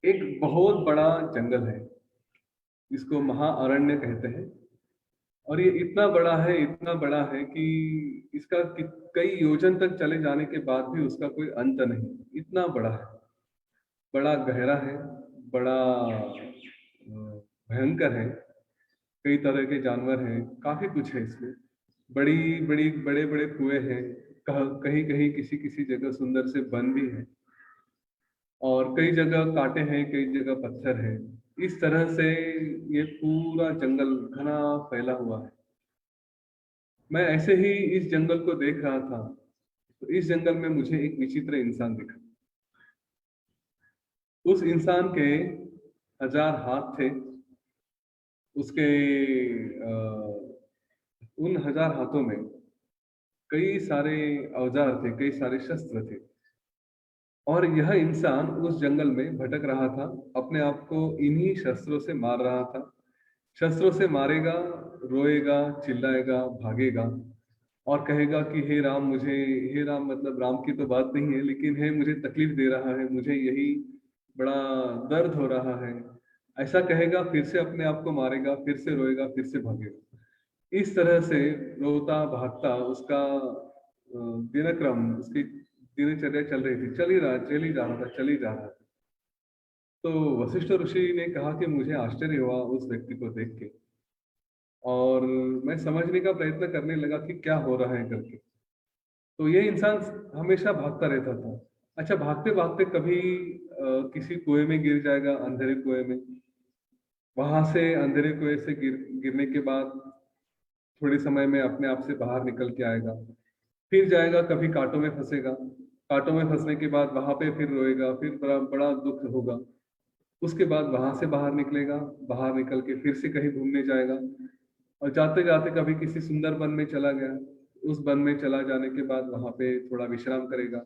एक बहुत बड़ा जंगल है जिसको महाअरण्य कहते हैं, और ये इतना बड़ा है, इतना बड़ा है कि इसका कई योजन तक चले जाने के बाद भी उसका कोई अंत नहीं, इतना बड़ा है, बड़ा गहरा है, बड़ा भयंकर है। कई तरह के जानवर हैं, काफी कुछ है इसमें। बड़ी बड़ी बड़े बड़े कुएं हैं, कहीं कहीं किसी किसी जगह सुंदर से वन भी है, और कई जगह कांटे हैं, कई जगह पत्थर है। इस तरह से ये पूरा जंगल घना फैला हुआ है। मैं ऐसे ही इस जंगल को देख रहा था, तो इस जंगल में मुझे एक विचित्र इंसान दिखा। उस इंसान के 1000 हाथ थे। उसके उन 1000 हाथों में कई सारे औजार थे, कई सारे शस्त्र थे, और यह इंसान उस जंगल में भटक रहा था, अपने आप को इन्हीं शस्त्रों से मार रहा था। शस्त्रों से मारेगा, रोएगा, चिल्लाएगा, भागेगा, और कहेगा कि हे राम, मुझे, हे राम मतलब राम की तो बात नहीं है, लेकिन हे मुझे तकलीफ दे रहा है, मुझे यही बड़ा दर्द हो रहा है, ऐसा कहेगा। फिर से अपने आप को मारेगा, फिर से रोएगा, फिर से भागेगा। इस तरह से रोता भागता उसका दिनक्रम, उसकी दिनचर्या चल रही थी, चल ही जा रहा था, चल ही जा रहा था। तो वशिष्ठ ऋषि ने कहा कि मुझे आश्चर्य हुआ उस व्यक्ति को देख के, और मैं समझने का प्रयत्न करने लगा कि क्या हो रहा है करके। तो ये इंसान हमेशा भागता रहता था। अच्छा, भागते भागते कभी किसी कुएं में गिर जाएगा, अंधेरे कुएं में। वहां से अंधेरे कुएं से गिरने के बाद थोड़े समय में अपने आप से बाहर निकल के आएगा। फिर जाएगा, कभी कांटों में फंसेगा। कांटों में फंसने के बाद वहां पे फिर रोएगा, फिर बड़ा बड़ा दुख होगा। उसके बाद वहां से बाहर निकलेगा, बाहर निकल के फिर से कहीं घूमने जाएगा, और जाते जाते कभी किसी सुंदर वन में चला गया। उस वन में चला जाने के बाद वहां पे थोड़ा विश्राम करेगा,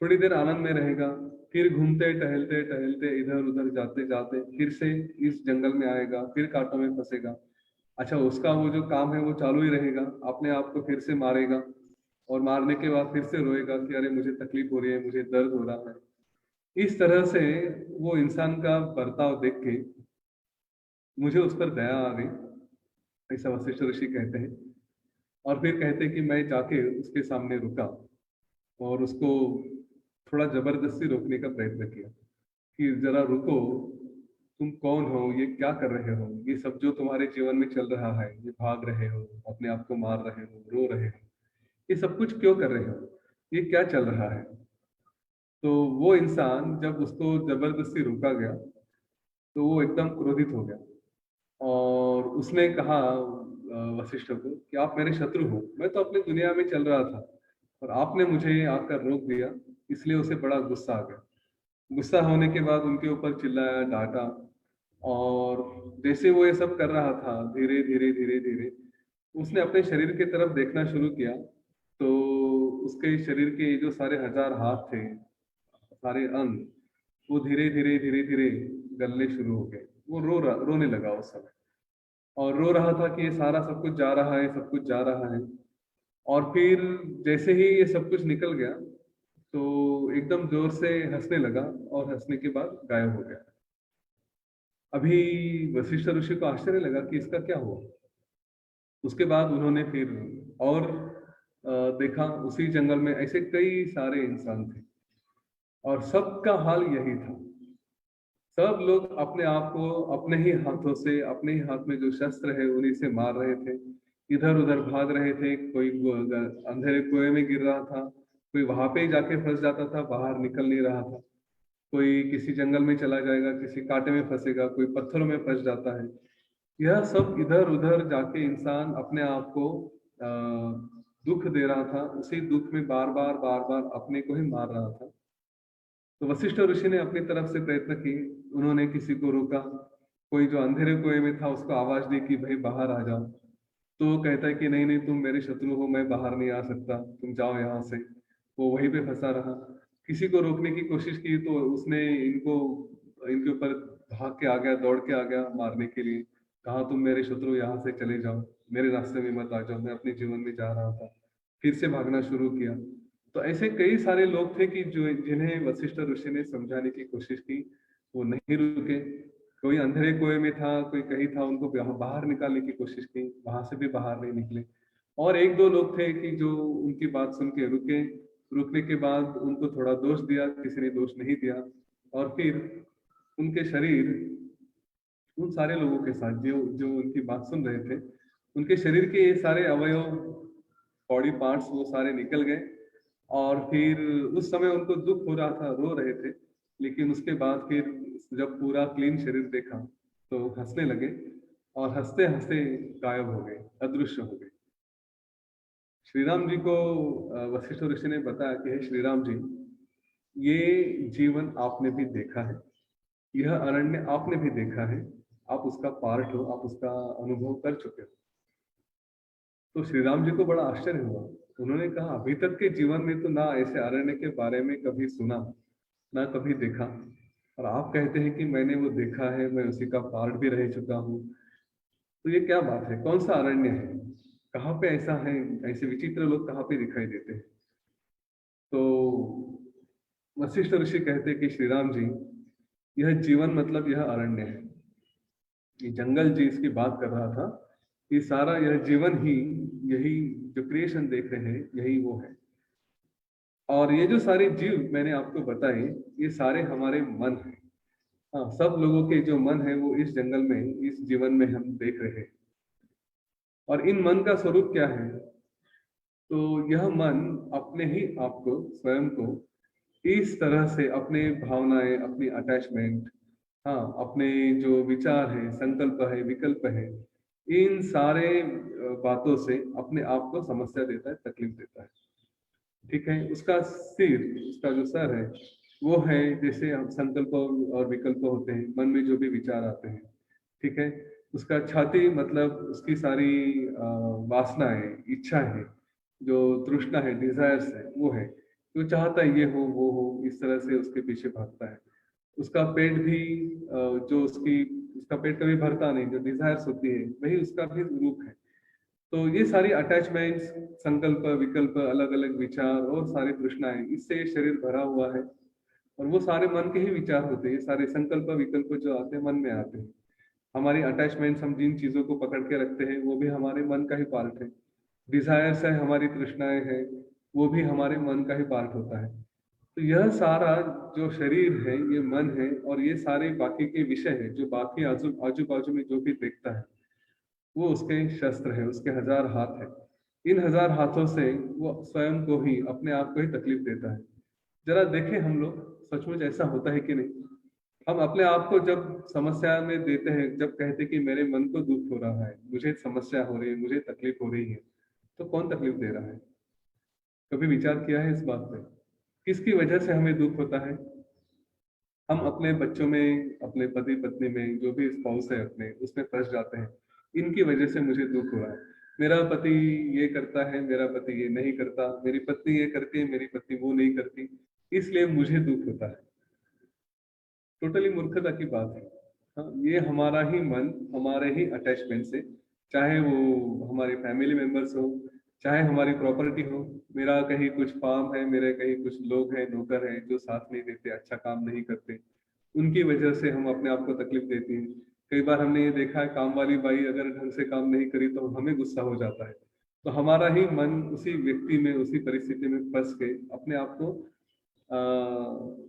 थोड़ी देर आनंद में रहेगा, फिर घूमते टहलते टहलते इधर उधर जाते जाते फिर से इस जंगल में आएगा, फिर कांटों में फंसेगा। अच्छा, उसका वो जो काम है वो चालू ही रहेगा, अपने आप को फिर से मारेगा, और मारने के बाद फिर से रोएगा कि अरे मुझे तकलीफ हो रही है, मुझे दर्द हो रहा है। इस तरह से वो इंसान का बर्ताव देख के मुझे उस पर दया आ गई, ऐसा वशिष्ठ ऋषि कहते हैं। और फिर कहते हैं कि मैं जाके उसके सामने रुका और उसको थोड़ा जबरदस्ती रोकने का प्रयत्न किया कि जरा रुको, तुम कौन हो, ये क्या कर रहे हो, ये सब जो तुम्हारे जीवन में चल रहा है, ये भाग रहे हो, अपने आप को मार रहे हो, रो रहे हो, ये सब कुछ क्यों कर रहे हो, ये क्या चल रहा है। तो वो इंसान जब उसको जबरदस्ती रोका गया तो वो एकदम क्रोधित हो गया, और उसने कहा वशिष्ठ को कि आप मेरे शत्रु हो, मैं तो अपनी दुनिया में चल रहा था और आपने मुझे आकर रोक दिया। इसलिए उसे बड़ा गुस्सा आ गया। गुस्सा होने के बाद उनके ऊपर चिल्लाया, डांटा, और जैसे वो ये सब कर रहा था, धीरे धीरे धीरे धीरे उसने अपने शरीर की तरफ देखना शुरू किया। तो उसके शरीर के जो सारे 1000 हाथ थे, सारे अंग, वो धीरे धीरे धीरे धीरे गलने शुरू हो गए। वो रोने लगा उस समय, और रो रहा था कि ये सारा सब कुछ जा रहा है, सब कुछ जा रहा है। और फिर जैसे ही ये सब कुछ निकल गया तो एकदम जोर से हंसने लगा, और हंसने के बाद गायब हो गया। अभी वशिष्ठ ऋषि को आश्चर्य लगा कि इसका क्या हुआ। उसके बाद उन्होंने फिर और देखा, उसी जंगल में ऐसे कई सारे इंसान थे, और सबका हाल यही था। सब लोग अपने आप को अपने ही हाथों से, अपने ही हाथ में जो शस्त्र है उन्हीं से मार रहे थे, इधर उधर भाग रहे थे। कोई अंधेरे कुएं में गिर रहा था, कोई वहां पे ही जाके फंस जाता था, बाहर निकल नहीं रहा था। कोई किसी जंगल में चला जाएगा, किसी कांटे में फंसेगा, कोई पत्थरों में फंस जाता है। यह सब इधर उधर जाके इंसान अपने आप को दुख दे रहा था, उसी दुख में बार बार बार बार अपने को ही मार रहा था। तो वशिष्ठ ऋषि ने अपनी तरफ से प्रयत्न किए, उन्होंने किसी को रोका। कोई जो अंधेरे कुएं में था उसको आवाज दी कि भाई बाहर आ जाओ। तो वो कहता है कि नहीं नहीं, तुम मेरे शत्रु हो, मैं बाहर नहीं आ सकता, तुम जाओ यहाँ से। वो वहीं पे फंसा रहा। किसी को रोकने की कोशिश की तो उसने इनके ऊपर भाग के आ गया, दौड़ के आ गया मारने के लिए। कहा तुम मेरे शत्रु, यहाँ से चले जाओ, मेरे रास्ते में मत आ जाओ, मैं अपने जीवन में जा रहा था। फिर से भागना शुरू किया। तो ऐसे कई सारे लोग थे कि जो जिन्हें वशिष्ठ ऋषि ने समझाने की कोशिश की, वो नहीं रुके। कोई अंधेरे कुएं में था, कोई कहीं था, उनको बाहर निकालने की कोशिश की, वहां से भी बाहर नहीं निकले। और एक दो लोग थे कि जो उनकी बात सुन के रुके। रुकने के बाद उनको थोड़ा दोष दिया, किसी ने दोष नहीं दिया। और फिर उनके शरीर उन सारे लोगों के साथ जो जो उनकी बात सुन रहे थे, उनके शरीर के ये सारे अवयव, बॉडी पार्ट्स, वो सारे निकल गए। और फिर उस समय उनको दुख हो रहा था, रो रहे थे। लेकिन उसके बाद फिर जब पूरा क्लीन शरीर देखा तो हंसने लगे, और हंसते हंसते गायब हो गए, अदृश्य हो गए। श्री राम जी को वशिष्ठ ऋषि ने बताया कि हे श्री राम जी, ये जीवन आपने भी देखा है, यह अरण्य आपने भी देखा है, आप उसका पार्ट हो, आप उसका अनुभव कर चुके हो। तो श्री राम जी को बड़ा आश्चर्य हुआ। उन्होंने कहा, अभी तक के जीवन में तो ना ऐसे अरण्य के बारे में कभी सुना, ना कभी देखा, और आप कहते हैं कि मैंने वो देखा है, मैं उसी का पार्ट भी रह चुका हूँ। तो ये क्या बात है, कौन सा अरण्य है, कहाँ पे ऐसा है, ऐसे विचित्र लोग कहाँ पे दिखाई देते हैं? तो वशिष्ठ ऋषि कहते कि श्री राम जी, यह जीवन मतलब यह अरण्य है। ये जंगल जी इसकी बात कर रहा था, ये सारा यह जीवन ही, यही जो क्रिएशन देख रहे हैं, यही वो है। और ये जो सारे जीव मैंने आपको बताए, ये सारे हमारे मन हैं। हाँ, सब लोगों के जो मन है वो इस जंगल में, इस जीवन में हम देख रहे हैं। और इन मन का स्वरूप क्या है? तो यह मन अपने ही आपको, स्वयं को इस तरह से अपने भावनाएं, अपनी अटैचमेंट, हाँ, अपने जो विचार है, संकल्प है, विकल्प है, इन सारे बातों से अपने आप को समस्या देता है, तकलीफ देता है। ठीक है, उसका सिर, उसका जो सर है, वो है जैसे हम संकल्प और विकल्प होते हैं, मन में जो भी विचार आते हैं। ठीक है, उसका छाती मतलब उसकी सारी वासनाएं, इच्छा है, जो तृष्णा है, डिजायर्स है, वो है, जो चाहता है ये हो वो हो, इस तरह से उसके पीछे भागता है। उसका पेट भी जो उसका पेट कभी भरता नहीं, जो डिजायर्स होती है, वही उसका भी रूप है। तो ये सारी अटैचमेंट्स, संकल्प, विकल्प, अलग अलग विचार और सारी तृष्णाएं, इससे ये शरीर भरा हुआ है। और वो सारे मन के ही विचार होते हैं, सारे संकल्प विकल्प जो आते हैं मन में आते हैं। हमारी अटैचमेंट्स, हम जिन चीजों को पकड़ के रखते हैं, वो भी हमारे मन का ही पार्ट है। डिजायर्स है, हमारी तृष्णाएं हैं, वो भी हमारे मन का ही पार्ट होता है। तो यह सारा जो शरीर है, ये मन है, और ये सारे बाकी के विषय है, जो बाकी आजू बाजू में जो भी देखता है, वो उसके शस्त्र है, उसके 1000 हाथ है। इन 1000 हाथों से वो स्वयं को ही, अपने आप को ही तकलीफ देता है। जरा देखें हम लोग, सचमुच ऐसा होता है कि नहीं? हम अपने आप को जब समस्या में देते हैं, जब कहते कि मेरे मन को दुख हो रहा है, मुझे समस्या हो रही है, मुझे तकलीफ हो रही है, तो कौन तकलीफ दे रहा है? कभी विचार किया है इस बात पे? किसकी वजह से हमें दुख होता है? हम अपने बच्चों में, अपने पति पत्नी में, जो भी स्पाउस है अपने, उसमें फंस जाते हैं। इनकी वजह से मुझे दुख हो रहा है, मेरा पति ये करता है, मेरा पति ये नहीं करता, मेरी पत्नी ये करती है, मेरी पत्नी वो नहीं करती, इसलिए मुझे दुख होता है। टोटली मूर्खता की बात है। हाँ, ये हमारा ही मन, हमारे ही अटैचमेंट से, चाहे वो हमारे फैमिली मेंबर्स हो, चाहे हमारी प्रॉपर्टी हो। मेरा कहीं कुछ फार्म है, मेरे कहीं कुछ लोग हैं, नौकर हैं, जो साथ नहीं देते, अच्छा काम नहीं करते, उनकी वजह से हम अपने आप को तकलीफ देते हैं। कई बार हमने ये देखा है, काम वाली बाई अगर ढंग से काम नहीं करी तो हमें गुस्सा हो जाता है। तो हमारा ही मन उसी व्यक्ति में, उसी परिस्थिति में फंस के अपने आप को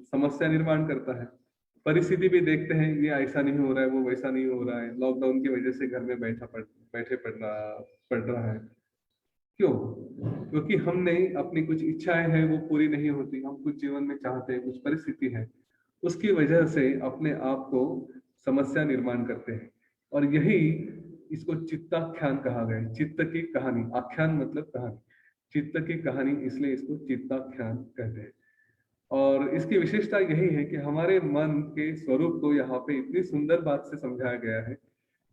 समस्या निर्माण करता है। परिस्थिति भी देखते हैं, ये ऐसा नहीं हो रहा है, वो वैसा नहीं हो रहा है, लॉकडाउन की वजह से घर में बैठे पड़ रहा है। क्यों? क्योंकि हमने अपनी कुछ इच्छाएं हैं, वो पूरी नहीं होती, हम कुछ जीवन में चाहते हैं, कुछ परिस्थिति है, उसकी वजह से अपने आप को समस्या निर्माण करते हैं। और यही, इसको चित्ताख्यान कहा गया है, चित्त की कहानी। आख्यान मतलब कहानी, चित्त की कहानी, इसलिए इसको चित्ताख्यान कहते हैं। और इसकी विशेषता यही है कि हमारे मन के स्वरूप को यहाँ पे इतनी सुंदर बात से समझाया गया है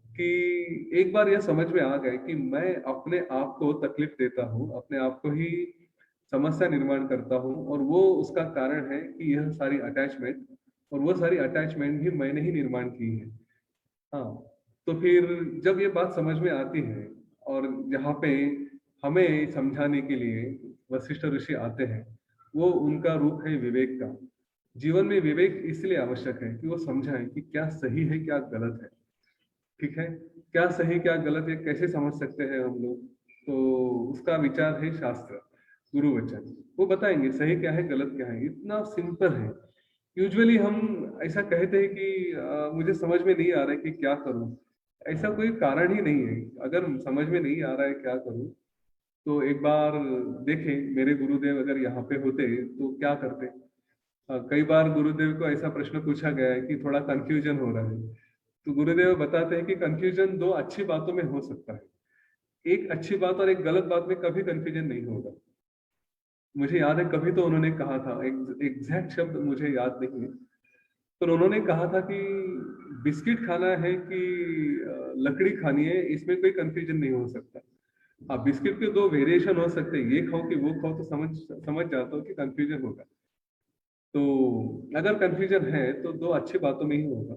कि एक बार यह समझ में आ गया कि मैं अपने आप को तकलीफ देता हूँ, अपने आप को ही समस्या निर्माण करता हूँ, और वो उसका कारण है कि यह सारी अटैचमेंट और वो सारी अटैचमेंट भी मैंने ही निर्माण की है। हाँ, तो फिर जब ये बात समझ में आती है और यहाँ पे हमें समझाने के लिए वशिष्ठ ऋषि आते हैं, वो उनका रूप है विवेक का। जीवन में विवेक इसलिए आवश्यक है कि वो समझाएं कि क्या सही है क्या गलत है। ठीक है, क्या सही क्या गलत है कैसे समझ सकते हैं हम लोग, तो उसका विचार है शास्त्र, गुरु वचन। वो बताएंगे सही क्या है गलत क्या है, इतना सिंपल है। यूजुअली हम ऐसा कहते हैं कि मुझे समझ में नहीं आ रहा है कि क्या करूं। ऐसा कोई कारण ही नहीं है। अगर समझ में नहीं आ रहा है क्या करूं, तो एक बार देखें मेरे गुरुदेव अगर यहाँ पे होते तो क्या करते। कई बार गुरुदेव को ऐसा प्रश्न पूछा गया है कि थोड़ा कंफ्यूजन हो रहा है, तो गुरुदेव बताते हैं कि कंफ्यूजन दो अच्छी बातों में हो सकता है, एक अच्छी बात और एक गलत बात में कभी कंफ्यूजन नहीं होगा। मुझे याद है कभी तो उन्होंने कहा था, एग्जैक्ट शब्द मुझे याद नहीं है, पर उन्होंने कहा था कि बिस्किट खाना है कि लकड़ी खानी है, इसमें कोई कंफ्यूजन नहीं हो सकता। हाँ, बिस्किट के दो वेरिएशन हो सकते हैं, ये खाओ कि वो खाओ, तो समझ समझ जाता हूँ कि कंफ्यूजन होगा। तो अगर कंफ्यूजन है तो दो अच्छी बातों में ही होगा।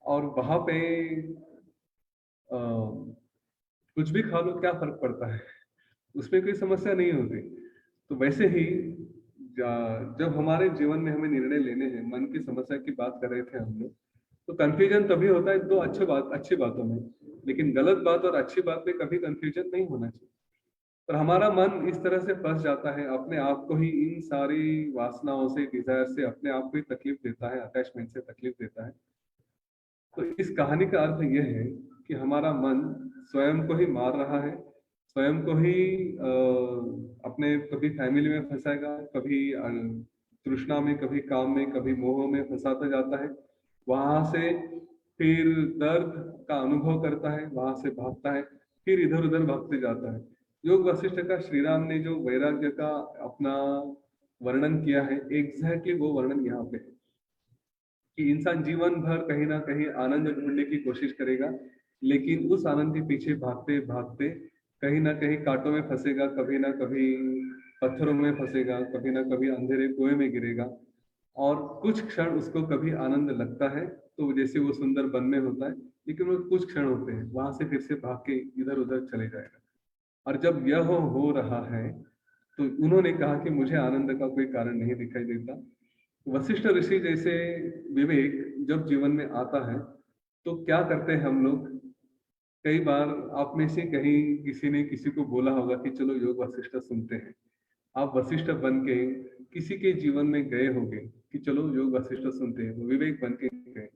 और वहां पे अ, कुछ भी खा लो क्या फर्क पड़ता है, उसमें कोई समस्या नहीं होती। तो वैसे ही जब हमारे जीवन में हमें निर्णय लेने हैं, मन की समस्या की बात कर रहे थे हम लोग, तो कंफ्यूजन तभी होता है दो अच्छी बातों में, लेकिन गलत बात और अच्छी बात में कभी कंफ्यूजन नहीं होना चाहिए। पर हमारा मन इस तरह से फंस जाता है, अपने आप को ही इन सारी वासनाओं से, डिजायर से अपने आप को ही तकलीफ देता है, अटैचमेंट से तकलीफ देता है। तो इस कहानी का अर्थ यह है कि हमारा मन स्वयं को ही मार रहा है, स्वयं को ही अपने कभी फैमिली में फंसाएगा, कभी तृष्णा में, कभी काम में, कभी मोह में फंसाता जाता है। वहां से फिर दर्द का अनुभव करता है, वहां से भागता है, फिर इधर उधर भागते जाता है। योग वशिष्ठ का श्री राम ने जो वैराग्य का अपना वर्णन किया है, एग्जैक्टली वो वर्णन यहाँ पे है कि इंसान जीवन भर कहीं ना कहीं आनंद ढूंढने की कोशिश करेगा, लेकिन उस आनंद के पीछे भागते भागते कहीं ना कहीं कांटों में फंसेगा, कभी ना कभी पत्थरों में फंसेगा, कभी ना कभी अंधेरे कुएं में गिरेगा। और कुछ क्षण उसको कभी आनंद लगता है, तो जैसे वो सुंदर वन में होता है, लेकिन वो कुछ क्षण होते हैं, वहां से फिर से भाग के इधर उधर चले जाएगा। और जब यह हो रहा है, तो उन्होंने कहा कि मुझे आनंद का कोई कारण नहीं दिखाई देता। वशिष्ठ ऋषि जैसे विवेक जब जीवन में आता है, तो क्या करते हैं हम लोग। कई बार आप में से कहीं किसी ने किसी को बोला होगा कि चलो योग वशिष्ठ सुनते हैं। आप वशिष्ठ बन के किसी के जीवन में गए होंगे कि चलो योग वशिष्ठ सुनते हैं, वो विवेक बन के गए।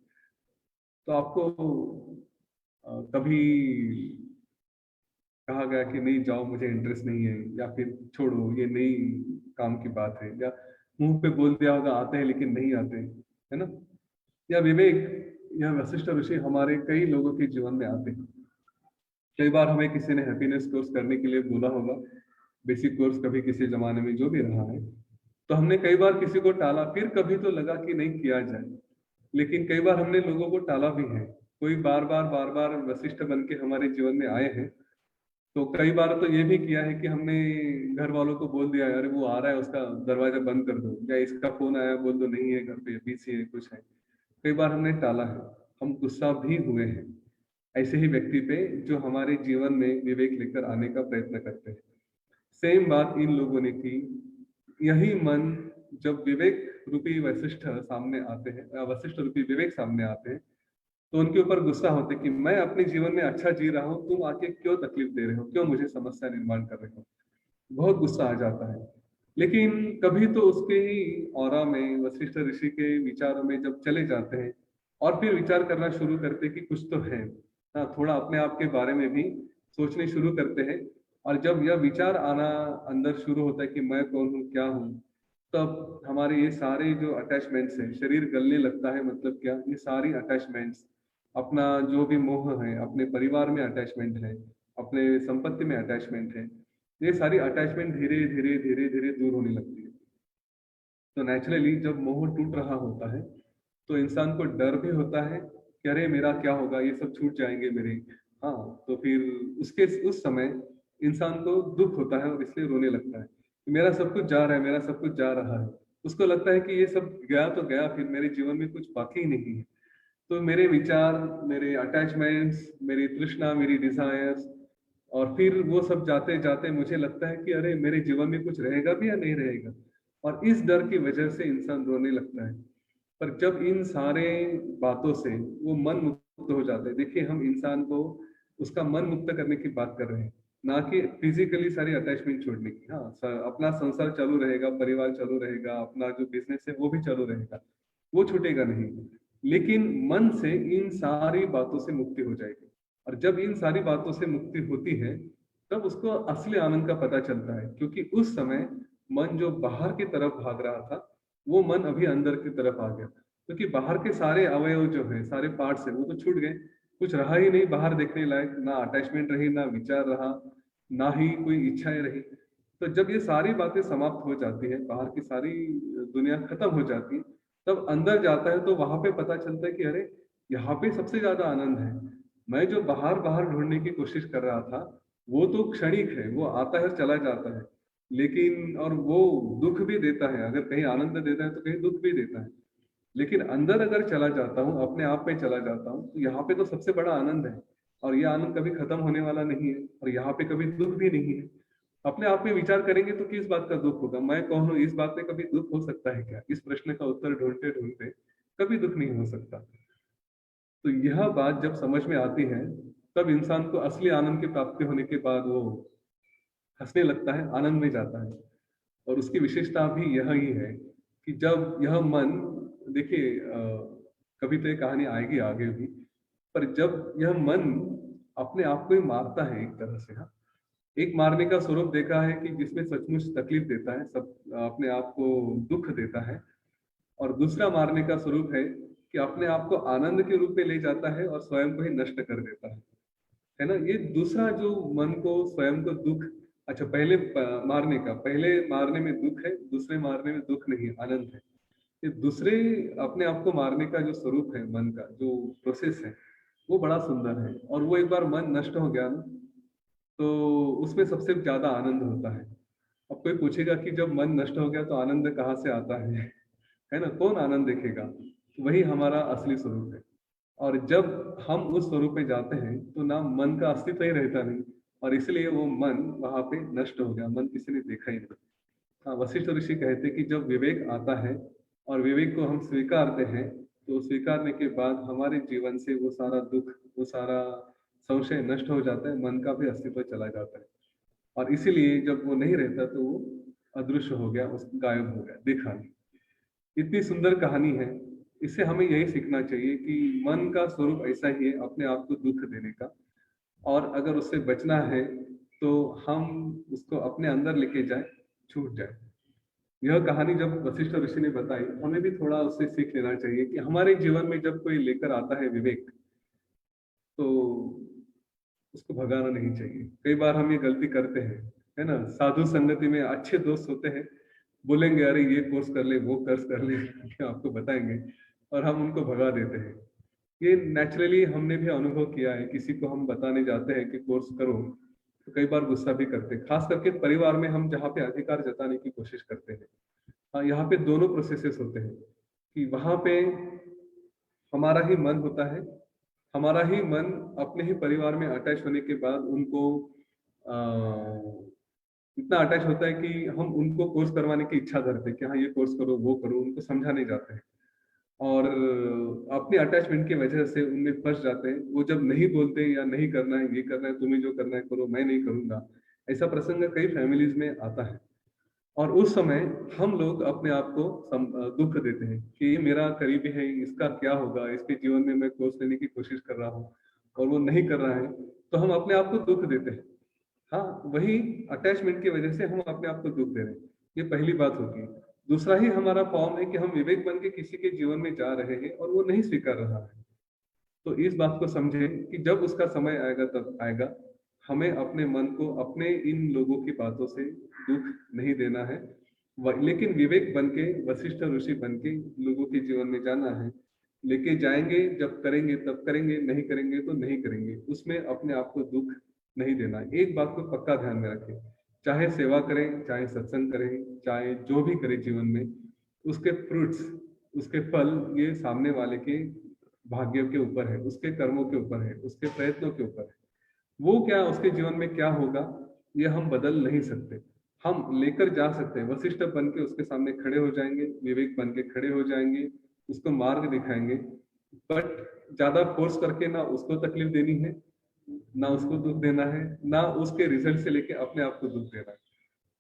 तो आपको कभी कहा गया कि नहीं जाओ, मुझे इंटरेस्ट नहीं है, या फिर छोड़ो ये नई काम की बात है, या मुंह पे बोल दिया होगा आते हैं लेकिन नहीं आते, है ना। या विवेक, यह वशिष्ठ ऋषि हमारे कई लोगों के जीवन में आते हैं। कई बार हमें किसी ने हैप्पीनेस कोर्स करने के लिए बोला होगा, बेसिक कोर्स कभी किसी जमाने में जो भी रहा है, तो हमने कई बार किसी को टाला, फिर कभी तो लगा कि नहीं किया जाए, लेकिन कई बार हमने लोगों को टाला भी है। कोई बार बार वशिष्ठ बन के हमारे जीवन में आए हैं, तो कई बार तो ये भी किया है कि हमने घर वालों को बोल दिया अरे वो आ रहा है उसका दरवाजा बंद कर दो, या इसका फोन आया बोल दो नहीं है घर पे बिजी है कुछ है। कई बार हमने टाला है, हम गुस्सा भी हुए हैं ऐसे ही व्यक्ति पे जो हमारे जीवन में विवेक लेकर आने का प्रयत्न करते हैं। सेम बात इन लोगों ने की। यही मन जब विवेक रूपी वशिष्ठ सामने आते हैं, वशिष्ठ रूपी विवेक सामने आते हैं, तो उनके ऊपर गुस्सा होते कि मैं अपने जीवन में अच्छा जी रहा हूँ, तुम आके क्यों तकलीफ दे रहे हो, क्यों मुझे समस्या निर्माण कर रहे हो। बहुत गुस्सा आ जाता है। लेकिन कभी तो उसके ही ऑरा में, वशिष्ठ ऋषि के विचारों में जब चले जाते हैं और फिर विचार करना शुरू करते हैं कि कुछ तो है, हाँ, थोड़ा अपने आप के बारे में भी सोचने शुरू करते हैं। और जब यह विचार आना अंदर शुरू होता है कि मैं कौन हूँ क्या हूँ, तब हमारे ये सारे जो अटैचमेंट्स हैं, शरीर गलने लगता है। मतलब क्या, ये सारी अटैचमेंट्स, अपना जो भी मोह है, अपने परिवार में अटैचमेंट है, अपने संपत्ति में अटैचमेंट है, ये सारी अटैचमेंट धीरे धीरे धीरे धीरे दूर होने लगती है। तो नेचुरली जब मोह टूट रहा होता है, तो इंसान को डर भी होता है कि अरे मेरा क्या होगा, ये सब छूट जाएंगे मेरे। हाँ, तो फिर उसके उस समय इंसान को दुख होता है और इसलिए रोने लगता है कि मेरा सब कुछ जा रहा है, मेरा सब कुछ जा रहा है। उसको लगता है कि ये सब गया तो गया, फिर मेरे जीवन में कुछ बाकी नहीं है। तो मेरे विचार, मेरे अटैचमेंट्स, मेरी तृष्णा, मेरी डिजायर्स, और फिर वो सब जाते जाते मुझे लगता है कि अरे मेरे जीवन में कुछ रहेगा भी या नहीं रहेगा, और इस डर की वजह से इंसान रोने लगता है। पर जब इन सारे बातों से वो मन मुक्त हो जाते हैं, देखिए हम इंसान को उसका मन मुक्त करने की बात कर रहे हैं, ना कि फिजिकली सारी अटैचमेंट छोड़ने की। हाँ, अपना संसार चालू रहेगा, परिवार चालू रहेगा, अपना जो बिजनेस है वो भी चालू रहेगा, वो छूटेगा नहीं, लेकिन मन से इन सारी बातों से मुक्ति हो जाएगी। और जब इन सारी बातों से मुक्ति होती है, तब उसको असली आनंद का पता चलता है, क्योंकि उस समय मन जो बाहर की तरफ भाग रहा था, वो मन अभी अंदर की तरफ आ गया, क्योंकि बाहर के सारे अवयव जो है, सारे पार्ट्स है, वो तो छूट गए, कुछ रहा ही नहीं बाहर देखने लायक, ना अटैचमेंट रही, ना विचार रहा, ना ही कोई इच्छाएं रही। तो जब ये सारी बातें समाप्त हो जाती है, बाहर की सारी दुनिया खत्म हो जाती है, तब अंदर जाता है तो वहां पे पता चलता है कि अरे यहाँ पे सबसे ज्यादा आनंद है। मैं जो बाहर बाहर ढूंढने की कोशिश कर रहा था, वो तो क्षणिक है, वो आता है चला जाता है, लेकिन और वो दुख भी देता है, अगर कहीं आनंद देता है तो कहीं दुख भी देता है। लेकिन अंदर अगर चला जाता हूँ, अपने आप में चला जाता हूँ, तो यहाँ पे तो सबसे बड़ा आनंद है, और ये आनंद कभी खत्म होने वाला नहीं है, और यहाँ पे कभी दुख भी नहीं है। अपने आप में विचार करेंगे तो किस बात का दुख होगा, मैं कौन हूँ, इस बात में कभी दुख हो सकता है क्या? इस प्रश्न का उत्तर ढूंढते ढूंढते कभी दुख नहीं हो सकता। तो यह बात जब समझ में आती है, तब इंसान को असली आनंद की प्राप्ति होने के बाद वो हंसने लगता है, आनंद में जाता है। और उसकी विशेषता भी यह ही है कि जब यह मन, देखिए कभी तो ये कहानी आएगी आगे भी, पर जब यह मन अपने आप को ही मारता है एक तरह से, हाँ, एक मारने का स्वरूप देखा है कि जिसमें सचमुच तकलीफ देता है, सब अपने आप को दुख देता है, और दूसरा मारने का स्वरूप है कि अपने आप को आनंद के रूप में ले जाता है और स्वयं को ही नष्ट कर देता है ना। ये दूसरा जो मन को स्वयं को दुख, अच्छा पहले मारने का, पहले मारने में दुख है, दूसरे मारने में दुख नहीं है, आनंद है। ये दूसरे अपने आप को मारने का जो स्वरूप है, मन का जो प्रोसेस है, वो बड़ा सुंदर है। और वो एक बार मन नष्ट हो गया ना, तो उसमें सबसे ज्यादा आनंद होता है। अब कोई पूछेगा कि जब मन नष्ट हो गया तो आनंद कहाँ से आता है ना, कौन आनंद देखेगा? तो वही हमारा असली स्वरूप है। और जब हम उस स्वरूप में जाते हैं तो ना मन का अस्तित्व ही रहता नहीं, और इसलिए वो मन वहां पे नष्ट हो गया, मन किसी ने देखा ही नहीं। हाँ, वशिष्ठ ऋषि कहते हैं कि जब विवेक आता है और विवेक को हम स्वीकारते हैं, तो स्वीकारने के बाद हमारे जीवन से वो सारा दुख, वो सारा संशय नष्ट हो जाता है, मन का भी अस्तित्व चला जाता है। और इसीलिए जब वो नहीं रहता तो वो अदृश्य हो गया, उस गायब हो गया, देखा नहीं। इतनी सुंदर कहानी है। इससे हमें यही सीखना चाहिए कि मन का स्वरूप ऐसा ही है, अपने आप को दुख देने का, और अगर उससे बचना है तो हम उसको अपने अंदर लेके जाए, छूट जाए। यह कहानी जब वशिष्ठ ऋषि ने बताई, हमें भी थोड़ा उससे सीख लेना चाहिए कि हमारे जीवन में जब कोई लेकर आता है विवेक, तो उसको भगाना नहीं चाहिए। कई बार हम ये गलती करते हैं, है ना, साधु संगति में अच्छे दोस्त होते हैं, बोलेंगे अरे ये कोर्स कर ले, वो कोर्स कर ले आपको बताएंगे, और हम उनको भगा देते हैं। ये नेचुरली हमने भी अनुभव किया है, किसी को हम बताने जाते हैं कि कोर्स करो, तो कई बार गुस्सा भी करते हैं, खास करके परिवार में हम जहाँ पे अधिकार जताने की कोशिश करते हैं। हाँ, यहाँ पे दोनों प्रोसेसेस होते हैं कि वहां पे हमारा ही मन होता है, हमारा ही मन अपने ही परिवार में अटैच होने के बाद उनको इतना अटैच होता है कि हम उनको कोर्स करवाने की इच्छा करते हैं कि हाँ ये कोर्स करो, वो करो, उनको समझाने जाते हैं, और अपने अटैचमेंट की वजह से उनमें फंस जाते हैं। वो जब नहीं बोलते या नहीं करना है, ये करना है, तुम्हें जो करना है करो, मैं नहीं करूंगा, ऐसा प्रसंग कई फैमिलीज में आता है। और उस समय हम लोग अपने आप को दुख देते हैं कि ये मेरा करीबी है, इसका क्या होगा, इसके जीवन में मैं कोर्स लेने की कोशिश कर रहा हूँ और वो नहीं कर रहा है, तो हम अपने आप को दुख देते हैं। हाँ, वही अटैचमेंट की वजह से हम अपने आप को दुख दे रहे हैं। ये पहली बात होती है। दूसरा ही हमारा फॉर्म है कि हम विवेक बन के किसी के जीवन में जा रहे हैं और वो नहीं स्वीकार रहा है। तो इस बात को समझे कि जब उसका समय आएगा तब आएगा, हमें अपने मन को अपने इन लोगों की बातों से दुख नहीं देना है, लेकिन विवेक बन के, वशिष्ठ ऋषि बन के लोगों के जीवन में जाना है। लेके जाएंगे, जब करेंगे तब करेंगे, नहीं करेंगे तो नहीं करेंगे, उसमें अपने आप को दुख नहीं देना। एक बात को पक्का ध्यान में रखें, चाहे सेवा करें, चाहे सत्संग करें, चाहे जो भी करें जीवन में, उसके फ्रूट्स, उसके फल ये सामने वाले के भाग्य के ऊपर है, उसके कर्मों के ऊपर है, उसके प्रयत्नों के ऊपर है। वो क्या उसके जीवन में क्या होगा ये हम बदल नहीं सकते। हम लेकर जा सकते हैं, वशिष्ठ बन के उसके सामने खड़े हो जाएंगे, विवेक बन के खड़े हो जाएंगे, उसको मार्ग दिखाएंगे। बट ज्यादा फोर्स करके ना उसको तकलीफ देनी है, ना उसको दुख देना है, ना उसके रिजल्ट से लेके अपने आप को दुख देना है।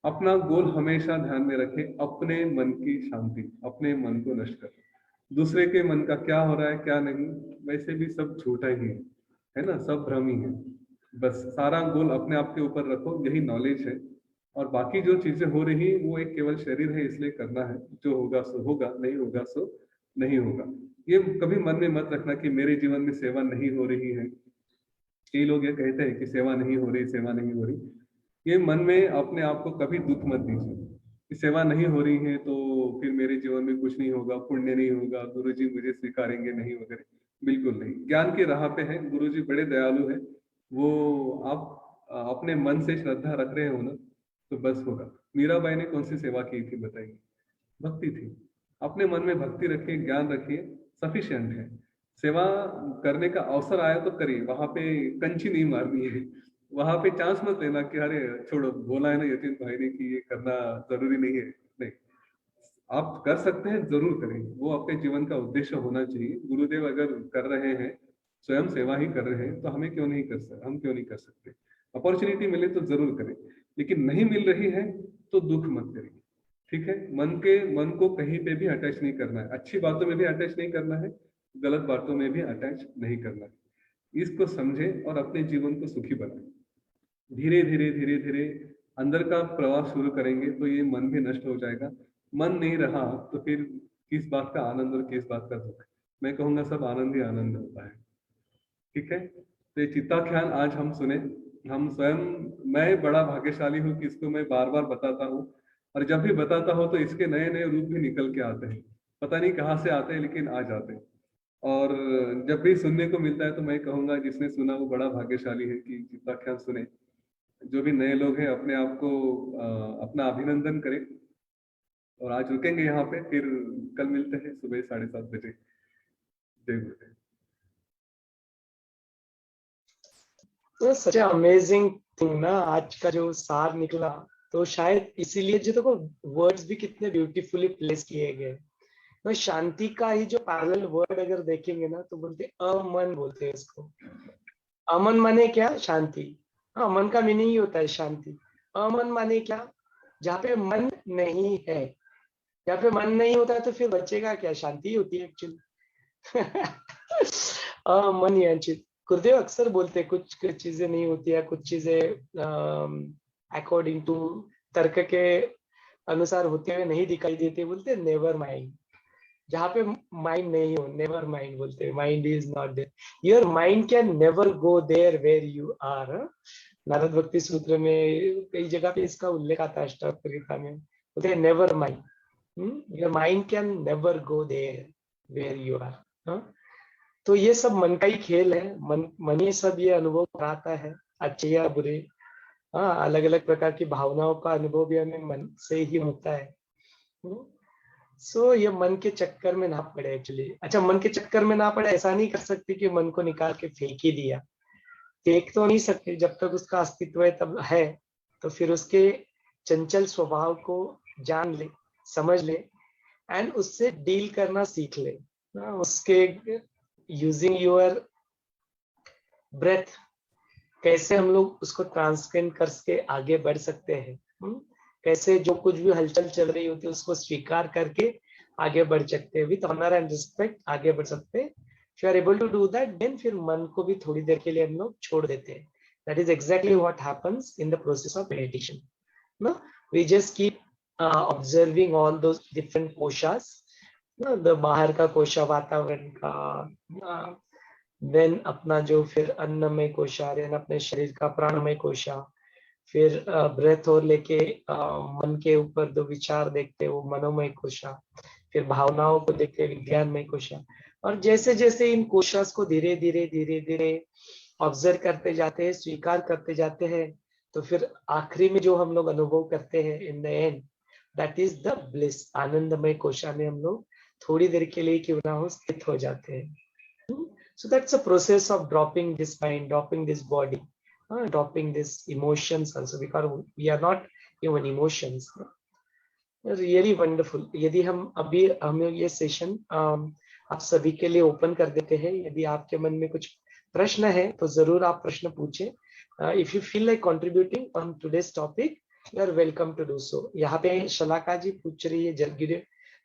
अपना गोल हमेशा ध्यान में रखें, अपने मन की शांति, अपने मन को नष्ट कर। दूसरे के मन का क्या हो रहा है क्या नहीं, वैसे भी सब झूठा ही है ना, सब भ्रम ही है। बस सारा गोल अपने आप के ऊपर रखो, यही नॉलेज है। और बाकी जो चीजें हो रही वो एक केवल शरीर है, इसलिए करना है। जो होगा सो होगा, नहीं होगा सो नहीं होगा। ये कभी मन में मत रखना कि मेरे जीवन में सेवा नहीं हो रही है। कई लोग ये कहते हैं कि सेवा नहीं हो रही, सेवा नहीं हो रही। ये मन में अपने आप को कभी दुख मत दीजिए कि सेवा नहीं हो रही है तो फिर मेरे जीवन में कुछ नहीं होगा, पुण्य नहीं होगा, गुरुजी मुझे स्वीकारेंगे नहीं वगैरह। बिल्कुल नहीं, ज्ञान की राह पे है, गुरुजी बड़े दयालु है। वो आप अपने मन से श्रद्धा रख रहे हो ना, तो बस होगा। मीराबाई ने कौन सी सेवा की थी बताइए? भक्ति थी। अपने मन में भक्ति रखिए, ज्ञान रखिए, सफिशिएंट है। सेवा करने का अवसर आया तो करिए, वहां पे कंची नहीं मारनी है। वहां पे चांस मत लेना कि अरे छोड़ो, बोला है ना यतीन भाई ने कि ये करना जरूरी नहीं है। नहीं, आप कर सकते हैं, जरूर करें, वो आपके जीवन का उद्देश्य होना चाहिए। गुरुदेव अगर कर रहे हैं, स्वयं सेवा ही कर रहे हैं, तो हमें क्यों नहीं कर सकते, हम क्यों नहीं कर सकते? अपॉर्चुनिटी मिले तो जरूर करें, लेकिन नहीं मिल रही है तो दुख मत करिए। ठीक है, मन को कहीं पे भी अटैच नहीं करना है, अच्छी बातों में भी अटैच नहीं करना है, गलत बातों में भी अटैच नहीं करना है। इसको समझे और अपने जीवन को सुखी बनाए। धीरे धीरे धीरे धीरे अंदर का प्रवास शुरू करेंगे तो ये मन भी नष्ट हो जाएगा। मन नहीं रहा तो फिर किस बात का आनंद और किस बात का दुख? मैं कहूंगा सब आनंद ही आनंद होता है। ठीक है, तो ये चित्ताख्यान आज हम सुने। हम स्वयं, मैं बड़ा भाग्यशाली हूँ कि इसको मैं बार बार बताता हूँ, और जब भी बताता हूँ तो इसके नए नए रूप भी निकल के आते हैं। पता नहीं कहाँ से आते हैं, लेकिन आ जाते हैं। और जब भी सुनने को मिलता है तो मैं कहूंगा जिसने सुना वो बड़ा भाग्यशाली है कि चित्ताख्यान सुने। जो भी नए लोग हैं अपने आप को अपना अभिनंदन करें। और आज रुकेंगे यहाँ पे, फिर कल मिलते हैं सुबह 7:30 बजे। जय गुरुदेव।
तो सच अमेजिंग थिंग ना, आज का जो सार निकला। तो शायद इसीलिए जो देखो वर्ड्स भी कितने ब्यूटीफुली प्लेस किए गए। तो शांति का ही जो पैरेलल वर्ड अगर देखेंगे ना, तो बोलते अमन, बोलते हैं इसको। अमन माने क्या? शांति। हाँ, मन का मीनिंग ही होता है शांति। अमन माने क्या? जहाँ पे मन नहीं है। जहाँ पे मन नहीं होता है तो फिर बचेगा क्या? शांति होती है एक्चुअली। अमन यानी गुरुदेव अक्सर बोलते हैं कुछ चीजें नहीं होती है, कुछ चीजें अकॉर्डिंग टू तर्क के अनुसार होते हुए नहीं दिखाई देते, बोलते नेवर माइंड। जहाँ पे माइंड नहीं हो, नेवर माइंड बोलते हैं। Mind is not there, your mind can never go there where you are. Narada Bhakti Sutra में कई जगह पे इसका उल्लेख आता है, अष्टावक्र में बोलते हैं never mind, your mind can never go there where you are. तो ये सब मन का ही खेल है। मन ही सब ये अनुभव कराता है, अच्छे या बुरे। हाँ, अलग अलग प्रकार की भावनाओं का अनुभव भी हमें मन से ही होता है। सो ये मन के चक्कर में ना पड़े एक्चुअली। अच्छा, मन के चक्कर में ना पड़े, ऐसा नहीं कर सकते कि मन को निकाल के फेंक ही दिया। फेंक तो नहीं सकते, जब तक उसका अस्तित्व है तब है। तो फिर उसके चंचल स्वभाव को जान ले, समझ ले, एंड उससे डील करना सीख ले। उसके यूजिंग योर ब्रेथ, कैसे हम लोग उसको ट्रांसकेंड करके आगे बढ़ सकते हैं। कैसे जो कुछ भी हलचल चल रही होती है उसको स्वीकार करके आगे बढ़ सकते हैं, विथ ऑनर एंड रिस्पेक्ट आगे बढ़ सकते हैं। If you are able to do that, then फिर मन को भी थोड़ी देर के लिए हम लोग छोड़ देते हैं। That is exactly what happens in the process of meditation. No, we just keep observing all those different koshas, बाहर का कोशा वातावरण का, देन अपना जो फिर अन्नमय कोशा, देन अपने शरीर का प्राणमय कोशा, फिर ब्रेथ और लेके मन के ऊपर जो विचार देखते वो मनोमय कोशा, फिर भावनाओं को देखते विज्ञानमय कोशा। और जैसे जैसे इन कोशास को धीरे धीरे धीरे धीरे ऑब्जर्व करते जाते हैं, स्वीकार करते जाते हैं, तो फिर आखिरी में जो हम लोग अनुभव करते हैं in the end, that is the bliss. आनंदमय कोशा में हम लोग थोड़ी देर के लिए क्यों ना हो स्थित हो जाते हैं। So that's a process of dropping this mind, dropping this body, dropping this emotions also, because we are not even emotions. Really wonderful. यदि हम ये सेशन आप सभी के लिए ओपन कर देते हैं। यदि आपके मन में कुछ प्रश्न है तो जरूर आप प्रश्न पूछें। If you feel like contributing on today's topic, you are welcome to do so. यहाँ पे शलाका जी पूछ रही है,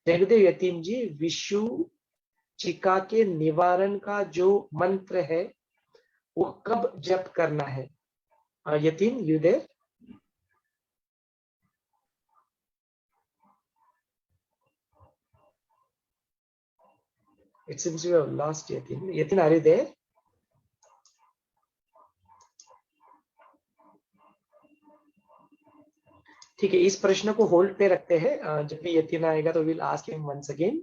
जगदेव यतीम जी, विषु चिका के निवारण का जो मंत्र है वो कब जप करना है? Yatin, you there? It seems we have lost Yatin. Yatin, are you there? ठीक है, इस प्रश्न को होल्ड पे रखते हैं। जब भी यतीन आएगा तो will ask him once again.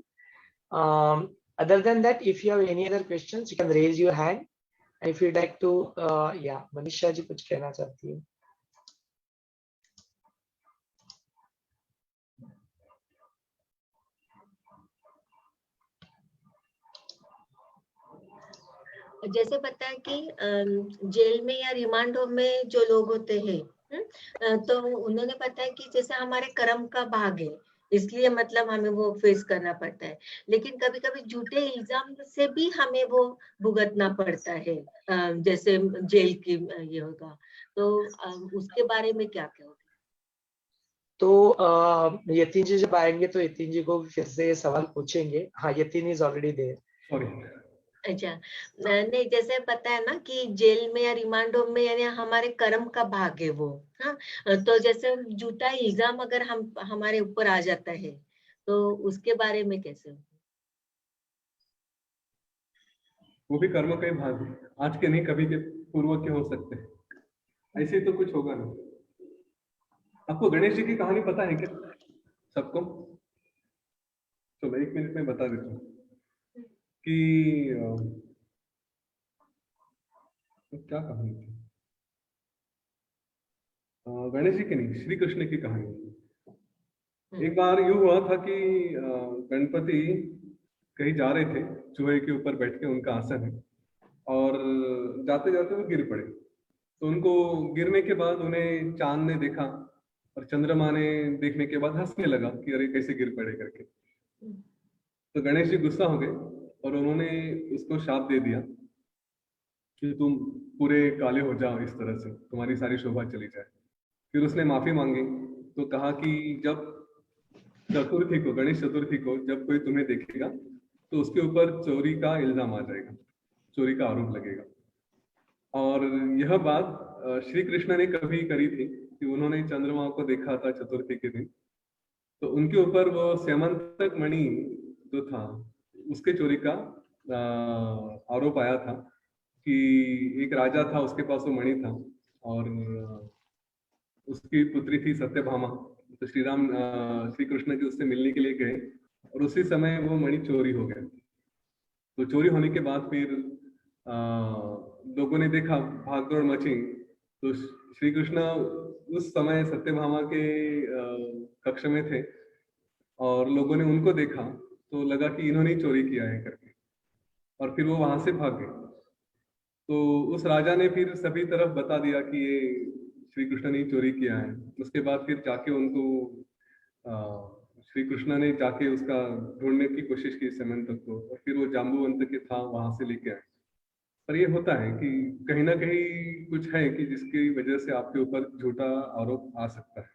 Other than that, if you have any other questions you can raise your hand. If you like to, या मनीषा जी कुछ कहना चाहती है।
जैसे पता है कि जेल में या रिमांड होम में जो लोग होते हैं, तो उन्होंने पता है कि जैसे हमारे कर्म का भाग है, इसलिए मतलब हमें वो फेस करना पड़ता है। लेकिन कभी कभी झूठे इल्जाम से भी हमें वो भुगतना पड़ता है, जैसे जेल की ये होगा, तो उसके बारे में क्या कहोगे?
तो यतीन जी जब आएंगे तो यतीन जी को फिर से सवाल पूछेंगे। हाँ, Yatin is already there.
Sorry.
अच्छा, नहीं, जैसे पता है ना कि जेल में या रिमांड होम में यानी हमारे कर्म का भाग है वो। हाँ, तो जैसे झूठा इल्जाम अगर हमारे ऊपर आ जाता है तो उसके बारे में कैसे?
वो भी कर्म का ही भाग है, आज के नहीं कभी के पूर्व के हो सकते हैं, ऐसे तो कुछ होगा नहीं। आपको गणेश जी की कहानी पता है क्या सबको? चलो 1 मिनट में बता देता हूँ कि क्या कहानी थी। गणेश जी की नहीं, श्री कृष्ण की कहानी। एक बार यूं हुआ था कि गणपति कहीं जा रहे थे, चूहे के ऊपर बैठ के, उनका आसन है, और जाते जाते वो गिर पड़े। तो उनको गिरने के बाद उन्हें चांद ने देखा और चंद्रमा ने देखने के बाद हंसने लगा कि अरे कैसे गिर पड़े करके। तो गणेश जी गुस्सा हो गए और उन्होंने उसको शाप दे दिया कि तुम पूरे काले हो जाओ, इस तरह से तुम्हारी सारी शोभा चली जाए। फिर उसने माफी मांगी तो कहा कि जब चतुर्थी को, गणेश चतुर्थी को जब कोई तुम्हें देखेगा तो उसके ऊपर चोरी का इल्जाम आ जाएगा, चोरी का आरोप लगेगा। और यह बात श्री कृष्ण ने कभी करी थी कि उन्होंने चंद्रमा को देखा था चतुर्थी के दिन, तो उनके ऊपर वो स्यमंतक मणि जो था उसके चोरी का आरोप आया था कि एक राजा था, उसके पास वो मणि था और उसकी पुत्री थी सत्यभामा। तो श्री कृष्ण जी उससे मिलने के लिए गए और उसी समय वो मणि चोरी हो गया। तो चोरी होने के बाद फिर लोगों ने देखा, भागदौड़ मची। तो श्री कृष्ण उस समय सत्यभामा के कक्ष में थे और लोगों ने उनको देखा तो लगा कि इन्होंने ही चोरी किया है करके, और फिर वो वहां से भाग गए। तो उस राजा ने फिर सभी तरफ बता दिया कि ये श्री कृष्ण ने ही चोरी किया है। उसके बाद फिर जाके उनको श्री कृष्ण ने जाके उसका ढूंढने की कोशिश की स्यमंतक को, और फिर वो जाम्बुवंत के था वहां से लेके आए। पर ये होता है कि कहीं ना कहीं कुछ है कि जिसकी वजह से आपके ऊपर झूठा आरोप आ सकता है।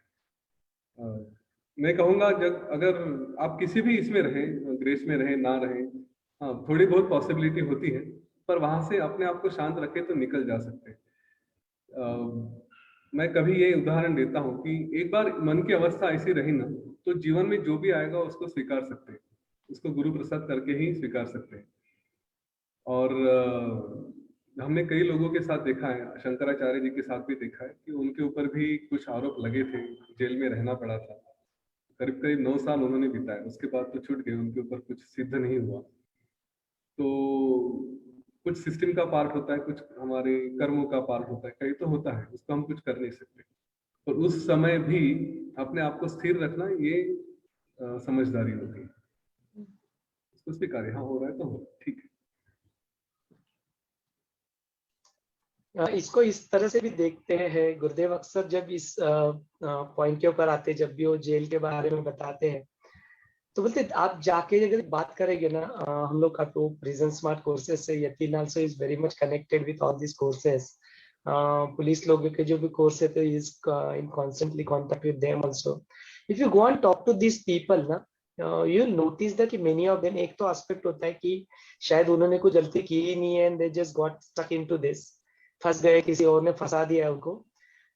मैं कहूंगा जब अगर आप किसी भी इसमें रहें, ग्रेस में रहें ना रहें, हाँ थोड़ी बहुत पॉसिबिलिटी होती है, पर वहां से अपने आप को शांत रखे तो निकल जा सकते हैं। मैं कभी ये उदाहरण देता हूँ कि एक बार मन की अवस्था ऐसी रही ना, तो जीवन में जो भी आएगा उसको स्वीकार सकते हैं, उसको गुरु प्रसाद करके ही स्वीकार सकते हैं। और हमने कई लोगों के साथ देखा है, शंकराचार्य जी के साथ भी देखा है कि उनके ऊपर भी कुछ आरोप लगे थे, जेल में रहना पड़ा था। करीब करीब 9 साल उन्होंने बिताए, उसके बाद तो छूट गए, उनके ऊपर कुछ सिद्ध नहीं हुआ। तो कुछ सिस्टम का पार्ट होता है, कुछ हमारे कर्मों का पार्ट होता है, कहीं तो होता है, उसको हम कुछ कर नहीं सकते। और उस समय भी अपने आप को स्थिर रखना, ये समझदारी होती है। उसको स्वीकार, हाँ हो रहा है तो हो, ठीक है।
इसको इस तरह से भी देखते हैं गुरुदेव, अक्सर जब इस पॉइंट के ऊपर आते, जब भी वो जेल के बारे में बताते हैं, तो बोलते आप जाके अगर बात करेंगे ना, हम लोग का तो प्रिजन स्मार्ट कोर्सेज से Yatin also is very much connected with all this courses. Police लोगों के जो भी कोर्स है तो is in constantly contact with them also. If you go and talk to this people ना, यू नोटिस दैट कि मेनी ऑफ देम, एक तो एस्पेक्ट होता है कि शायद उन्होंने कुछ गलती की ही नहीं है and they just got stuck into this, फंस गए, किसी और ने फंसा दिया है उनको।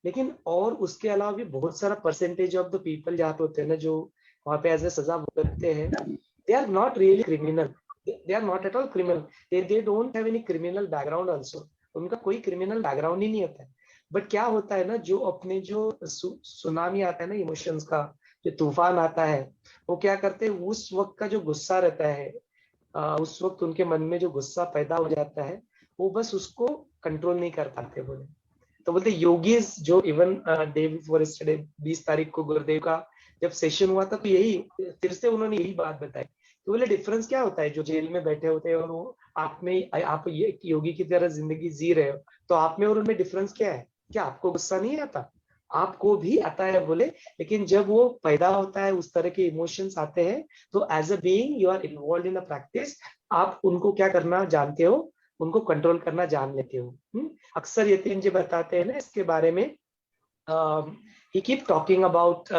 लेकिन और उसके अलावा भी बहुत सारा परसेंटेज ऑफ द पीपल जहाँ पे होते हैं ना, जो वहाँ पे एज ए सजा भुगतते हैं, they are not really criminal, they are not at all criminal, they don't have any criminal background also, उनका कोई क्रिमिनल बैकग्राउंड ही नहीं होता है। बट क्या होता है ना, जो अपने जो सुनामी आता है ना इमोशंस का, जो तूफान आता है, वो क्या करते हैं, उस वक्त का जो गुस्सा रहता है, उस वक्त उनके मन में जो गुस्सा पैदा हो जाता है, वो बस उसको कंट्रोल नहीं कर पाते बोले। तो बोलते योगीज जो इवन डे बिफोर यस्टरडे 20 तारीख को गुरुदेव का जब सेशन हुआ था, तो यही फिर से उन्होंने यही बात बताई। तो बोले डिफरेंस क्या होता है, जो जेल में बैठे होते हैं और वो आप में, आप ये योगी की तरह जिंदगी जी रहे हो, तो आप में और उनमें डिफरेंस क्या है? क्या आपको गुस्सा नहीं आता? आपको भी आता है बोले, लेकिन जब वो पैदा होता है, उस तरह के इमोशंस आते हैं, तो as a being you are involve in a practice, आप उनको क्या करना जानते हो, उनको कंट्रोल करना जान लेते हो। अक्सर यतीन जी बताते हैं ना इसके बारे में, he keep talking about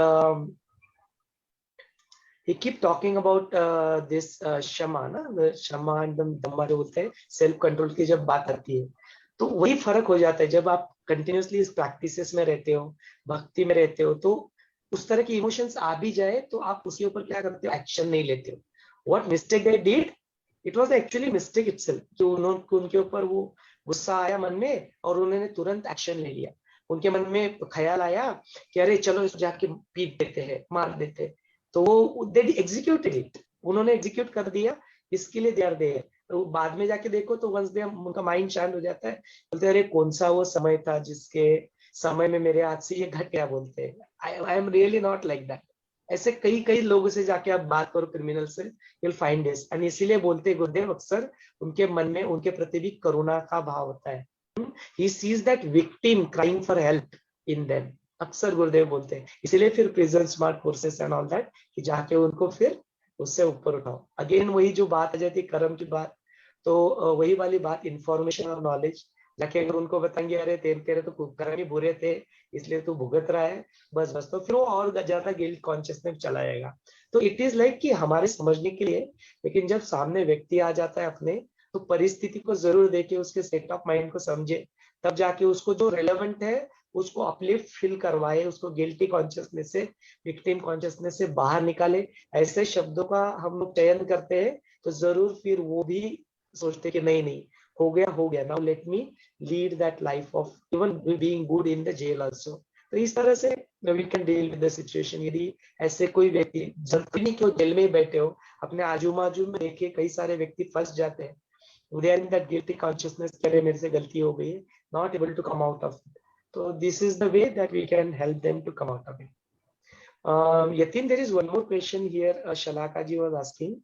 this क्षमा ना, क्षमा एकदम दम्मा जो बोलते हैं, सेल्फ कंट्रोल की जब बात आती है, तो वही फर्क हो जाता है। जब आप कंटिन्यूअसली इस प्रैक्टिसेस में रहते हो, भक्ति में रहते हो, तो उस तरह की इमोशंस आ भी जाए तो आप उसके ऊपर क्या करते हो, एक्शन नहीं लेते हो। What mistake they did, it was actually mistake itself, जो उनके ऊपर वो गुस्सा आया मन में और उन्होंने तुरंत एक्शन ले लिया। उनके मन में ख्याल आया कि अरे चलो इसको जाके पीट देते हैं, मार देते हैं, तो वो दे एग्जीक्यूटेड इट, उन्होंने एग्जीक्यूट कर दिया। इसके लिए दे आर देयर। तो बाद में जाके देखो तो वंस दे, उनका माइंड शांत हो जाता है, बोलते अरे कौन सा वो समय था जिसके समय में मेरे हाथ से ये घट गया, बोलते हैं I am really not like that. ऐसे कई कई लोगों से जाके आप बात करो, क्रिमिनल से, you'll find this। एंड इसीलिए बोलते गुरुदेव अक्सर उनके मन में उनके प्रति भी करुणा का भाव होता है। He sees that victim crying for help in them, अक्सर गुरुदेव बोलते हैं। इसीलिए फिर prison smart courses and all that, कि जाके उनको फिर उससे ऊपर उठाओ। अगेन वही जो बात आ जाती है कर्म की बात, तो वही वाली बात, इंफॉर्मेशन और नॉलेज, जाके अगर उनको बताएंगे अरे तेरे तो कर्म ही बुरे थे इसलिए तू भुगत रहा है, बस बस, तो फिर वो और ज्यादा गिल्ट कॉन्शियसनेस चला जाएगा। तो इट इज लाइक कि हमारे समझने के लिए, लेकिन जब सामने व्यक्ति आ जाता है अपने, तो परिस्थिति को जरूर देखे, उसके सेट ऑफ माइंड को समझे, तब जाके उसको जो रिलेवेंट है उसको अपलिफ्ट फील करवाए, उसको गिल्टी कॉन्शियसनेस से, विक्टिम कॉन्शियसनेस से बाहर निकाले। ऐसे शब्दों का हम लोग चयन करते हैं, तो जरूर फिर वो भी सोचते कि नहीं नहीं, हो गया, now let me lead that life of even being good in the jail also. तो इस तरह से we can deal with the situation. यदि ऐसे कोई व्यक्ति, जरूरी क्यों जेल में ही बैठे हो, अपने आजू बाजू में देखे कई सारे व्यक्ति फंस जाते हैं, they are in that guilty consciousness कि अरे मेरे से गलती हो गई है, not able to come out of it. So this is the way that we can help them to come out of it. Yatin, there is one more question here. Shalaka ji was asking,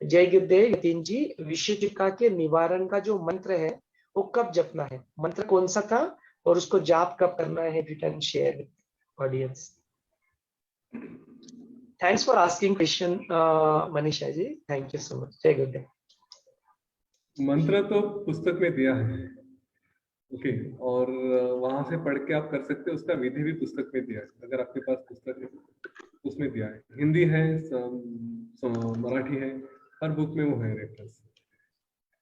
जय गुरुदेव यतीन जी, विषिका के निवारण का जो मंत्र है वो कब जपना है, मंत्र कौन सा था और उसको जाप कब करना है, you can share with audience. Thanks for asking question, Manisha ji. Thank you so much. जय गुरुदेव।
मंत्र तो पुस्तक में दिया है, ओके, और वहां से पढ़ के आप कर सकते हैं। उसका विधि भी पुस्तक में दिया है, अगर आपके पास पुस्तक है उसमें दिया है। हिंदी है, मराठी है, हर बुक में वो है रेफरेंस।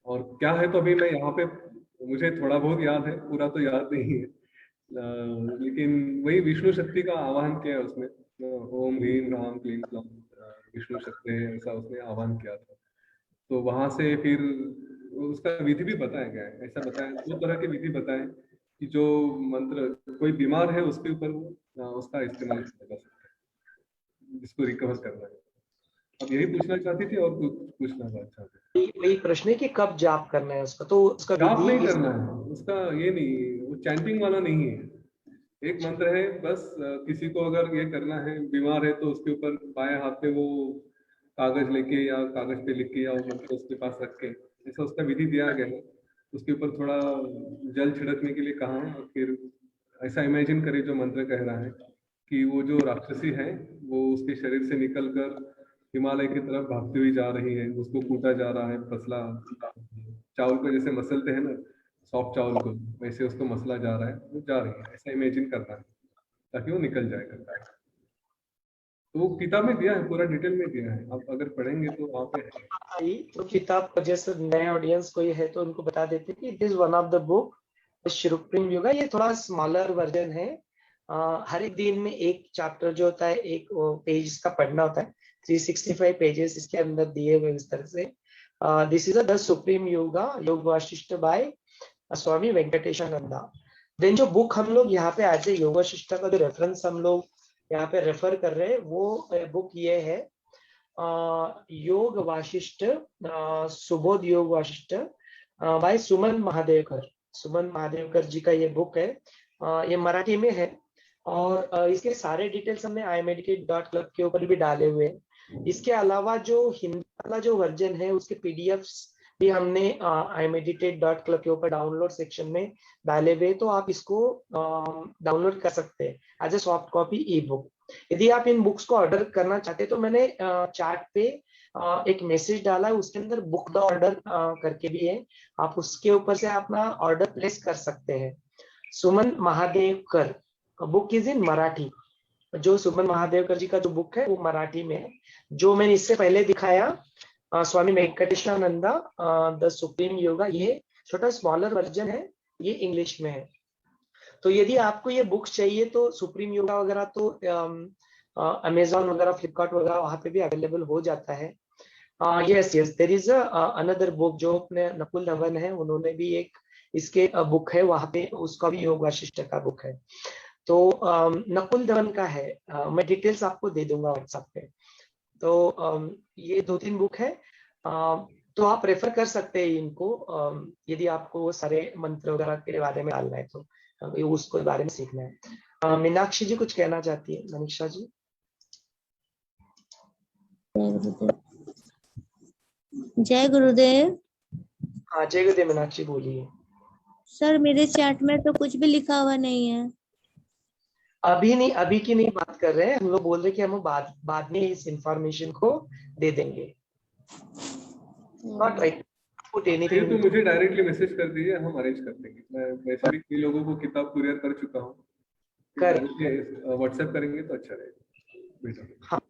और क्या है तो अभी मैं यहाँ पे, मुझे थोड़ा बहुत याद है, पूरा तो याद नहीं है, लेकिन वही विष्णु शक्ति का आह्वान किया है उसमें, ओम ह्रीम राम क्लीम क्लम विष्णु शक्ति, ऐसा उसने आह्वान किया था। तो वहां से फिर उसका विधि भी बताया गया है, ऐसा बताया, दो तरह के विधि बताए कि जो मंत्र कोई बीमार है उसके ऊपर उसका इस्तेमाल किया जा सकता है, जिसको रिकवर करना है। अब यही पूछना चाहती थी और कुछ पूछना चाहते थे?
वही प्रश्न है कि कब जाप करना है उसका, तो उसका
जाप
विधि
नहीं करना है उसका, ये नहीं, वो चैंटिंग वाला नहीं है, एक मंत्र है बस, किसी को अगर ये करना है, बीमार है, तो उसके ऊपर बाएं हाथ में वो कागज लेके या कागज पे लिख के या वो मंत्र उसके पास रख के, ऐसा उसका विधि दिया गया है। उसके ऊपर थोड़ा जल छिड़कने के लिए कहा है, और फिर ऐसा इमेजिन करें जो मंत्र कह रहा है कि वो जो राक्षसी है वो उसके शरीर से निकलकर हिमालय की तरफ भागती हुई जा रही है, उसको कूटा जा रहा है, फसला, चावल को जैसे मसलते हैं ना, सॉफ्ट चावल को, वैसे उसको मसला जा रहा है, वो जा रही है, ऐसा इमेजिन करना है ताकि वो निकल जाए करता है। तो वो किताब में दिया है, पूरा डिटेल में दिया है, आप अगर पढ़ेंगे तो वहाँ पे है।
आई तो किताब का जैसे नए ऑडियंस कोई है तो उनको बता देते कि it is one of the book शिरुप्रीम योगा। ये थोड़ा स्मॉलर वर्जन है। हर एक दिन में एक चैप्टर जो होता है, एक पेज का पढ़ना होता है। 365 पेजेस इसके अंदर दिए हुए इस तरह से। This is the supreme yoga, योग वाशिष्ठ बाय स्वामी वेंकटेशानंदा। देन जो बुक हम लोग यहाँ पे एज ए योग वाशिष्ठ का जो रेफरेंस हम लोग यहाँ पे रेफर कर रहे हैं, वो बुक ये है योग वाशिष्ठ, सुबोध योग वाशिष्ठ बाय सुमन महादेवकर। सुमन महादेवकर जी का ये बुक है। ये मराठी में है, और इसके सारे डिटेल्स हमने iMeditate.club के ऊपर भी डाले हुए हैं। इसके अलावा जो हिंदी वाला जो वर्जन है उसके पीडीएफ्स भी हमने iMeditate.club के ऊपर डाउनलोड सेक्शन में डाले हुए, तो आप इसको डाउनलोड कर सकते हैं as a soft copy e book. यदि आप इन बुक्स को ऑर्डर करना चाहते हैं तो मैंने चैट पे एक मैसेज डाला है, उसके अंदर बुक द ऑर्डर करके भी है, आप उसके ऊपर से अपना ऑर्डर प्लेस कर सकते हैं। सुमन Mahadevkar book is in Marathi. जो सुमन महादेवकर जी का जो बुक है वो मराठी में है। जो मैंने इससे पहले दिखाया स्वामी वेंकटेशानंदा द सुप्रीम योगा, ये छोटा स्मॉलर वर्जन है, ये इंग्लिश में है। तो यदि आपको ये बुक्स चाहिए तो सुप्रीम योगा वगैरह तो अमेजोन वगैरह, फ्लिपकार्ट वगैरह वहां पे भी अवेलेबल हो जाता है। Yes yes, there is another book जो अपने नकुल धवन है, उन्होंने भी एक इसके बुक है वहां पे, उसका भी योग वाशिष्ठ का बुक है। तो नकुल धवन का है, मैं डिटेल्स आपको दे दूंगा व्हाट्सएप पे। तो ये 2-3 बुक है, तो आप रेफर कर सकते हैं इनको, यदि आपको वो सारे मंत्र वगैरह के बारे में डालना है तो उसको बारे में सीखना है। मीनाक्षी जी कुछ कहना चाहती है? मनीषा जी।
जय गुरुदेव।
हाँ जय गुरुदेव, मीनाक्षी बोलिए।
सर मेरे चैट में तो कुछ भी लिखा हुआ नहीं है।
अभी नहीं, अभी की नहीं बात कर रहे हैं हम लोग, बोल रहे कि हम बाद में इस इंफॉर्मेशन को दे देंगे। नॉट राइट, पुट
ये
एनीथिंग।
तो मुझे डायरेक्टली मैसेज कर दीजिए, हम अरेंज कर देंगे। मैं वैसे भी कई लोगों को किताब कुरियर कर चुका हूँ, व्हाट्सएप करेंगे तो अच्छा रहेगा।
हाँ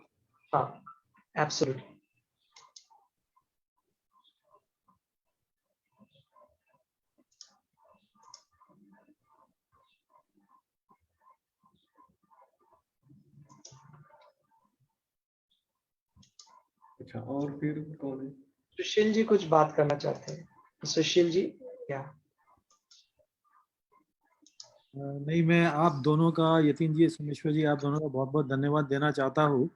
हाँ, एब्सोल्युटली।
अच्छा, और फिर कौन है?
सुशील जी कुछ बात करना चाहते हैं? सुशील जी क्या?
नहीं, मैं आप दोनों का, यतीन जी, सोमेश्वर जी, आप दोनों का बहुत बहुत धन्यवाद देना चाहता हूँ,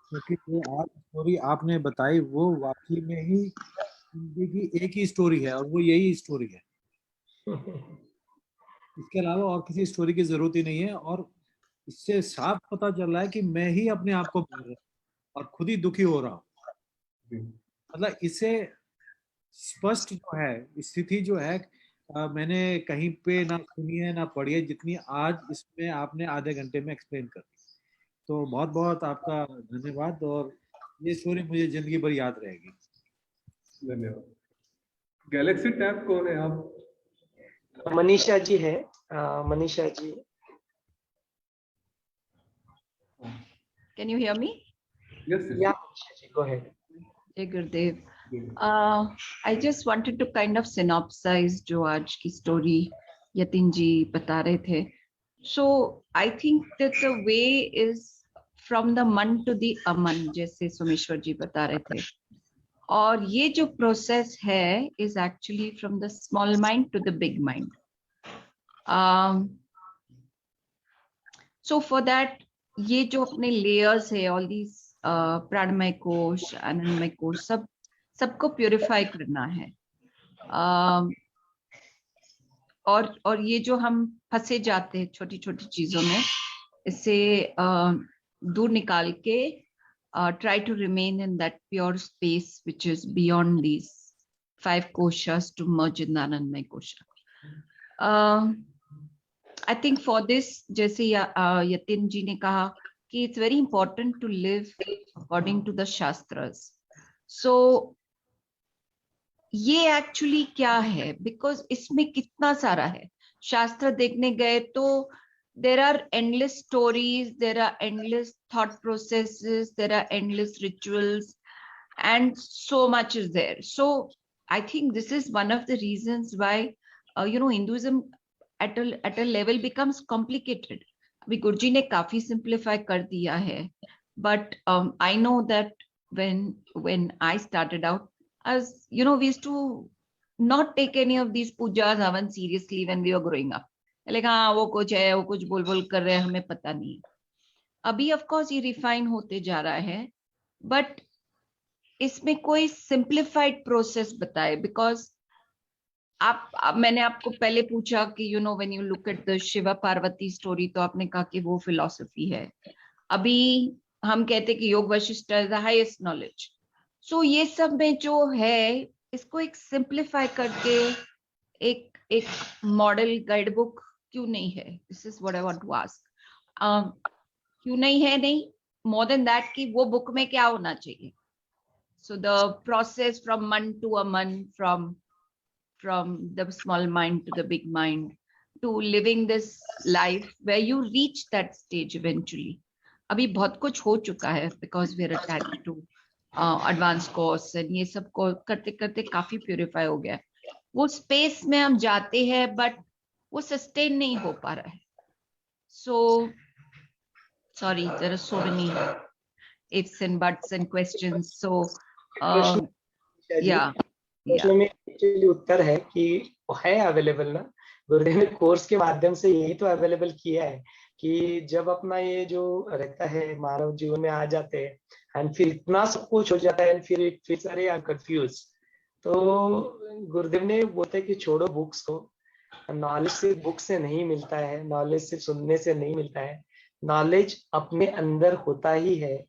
क्योंकि जो आप स्टोरी आपने बताई वो वाकई में ही हिंदी की एक ही स्टोरी है, और वो यही स्टोरी है। इसके अलावा और किसी स्टोरी की जरूरत ही नहीं है। और इससे साफ पता चल रहा है कि मैं ही अपने आप को मार रहा हूँ और खुद ही दुखी हो रहा हूँ। मतलब इससे स्पष्ट जो है स्थिति जो है, मैंने कहीं पे ना सुनी है ना पढ़ी है, जितनी आज इसमें आपने आधे घंटे में एक्सप्लेन कर दी। तो बहुत बहुत आपका धन्यवाद, और ये स्टोरी मुझे जिंदगी भर याद रहेगी।
धन्यवाद। गैलेक्सी टैब कौन है? आप?
मनीषा जी है, Manisha ji.
Can you hear me?
Yes, yes.
Yeah, Manisha ji, go ahead.
Jai Gurudev. I just wanted to kind of synopsize जो आज की story यतीन जी बता रहे थे. So I think that the way is from the man to the aman, जैसे सोमेश्वर जी बता रहे थे. और ये जो process है is actually from the small mind to the big mind. So for that, ये जो अपने layers है, all these प्राणमय कोश, आनंदमय कोश, सबको प्यूरिफाई करना है। और ये जो हम फंसे जाते हैं छोटी छोटी चीजों में, इससे दूर निकाल के try to remain in that pure space which is beyond these 5 koshas to merge in Anandamay kosha. I think for this, जैसे यतिन जी ने कहा कि it's very important to live according to the shastras. So ये एक्चुअली क्या है, बिकॉज इसमें कितना सारा है. शास्त्र देखने गए तो there are endless stories, there are endless thought processes, there are endless rituals, and so much is there. So I think this is one of the reasons why Hinduism at a level becomes complicated. अभी गुरुजी ने काफी simplify कर दिया है, but I know that when I started out, as we used to not take any of these pujas havan seriously when we were growing up. Like हाँ वो कुछ है, वो कुछ बोल कर रहे हैं, हमें पता नहीं. अभी of course ये refine होते जा रहा है, but इसमें कोई simplified process बताए. Because मैंने आपको पहले पूछा कि when you look at the Shiva Parvati story, तो आपने कहा कि वो philosophy है. अभी हम कहते कि योग Vashishtha is the highest knowledge. So ये सब में जो है, इसको एक simplify करके एक मॉडल गाइड बुक क्यों नहीं है? This is what I want to ask. क्यों नहीं है? नहीं, मोर देन दैट कि वो बुक में क्या होना चाहिए. सो द प्रोसेस फ्रॉम मन टू अ मन, from the small mind to the big mind, to living this life where you reach that stage eventually. अभी बहुत कुछ हो चुका है because we are attached to advance course and ये सब को करते करते काफी प्यूरिफाई हो गया. वो स्पेस में हम जाते हैं बट वो सस्टेन नहीं हो पा रहा है. So sorry, there are so many ifs and buts and questions. So yeah.
में एक्चुअली उत्तर है कि है अवेलेबल ना. गुरुदेव ने कोर्स के माध्यम से यही तो अवेलेबल किया है कि जब अपना ये जो रहता है मानव जीवन में आ जाते हैं एंड फिर इतना सब कुछ हो जाता है एंड फिर अरे आई एम कंफ्यूज. तो गुरुदेव ने बोलते कि छोड़ो बुक्स को. नॉलेज सिर्फ बुक से नहीं मिलता है, नॉलेज सिर्फ सुनने से नहीं मिलता है, नॉलेज अपने अंदर होता ही है.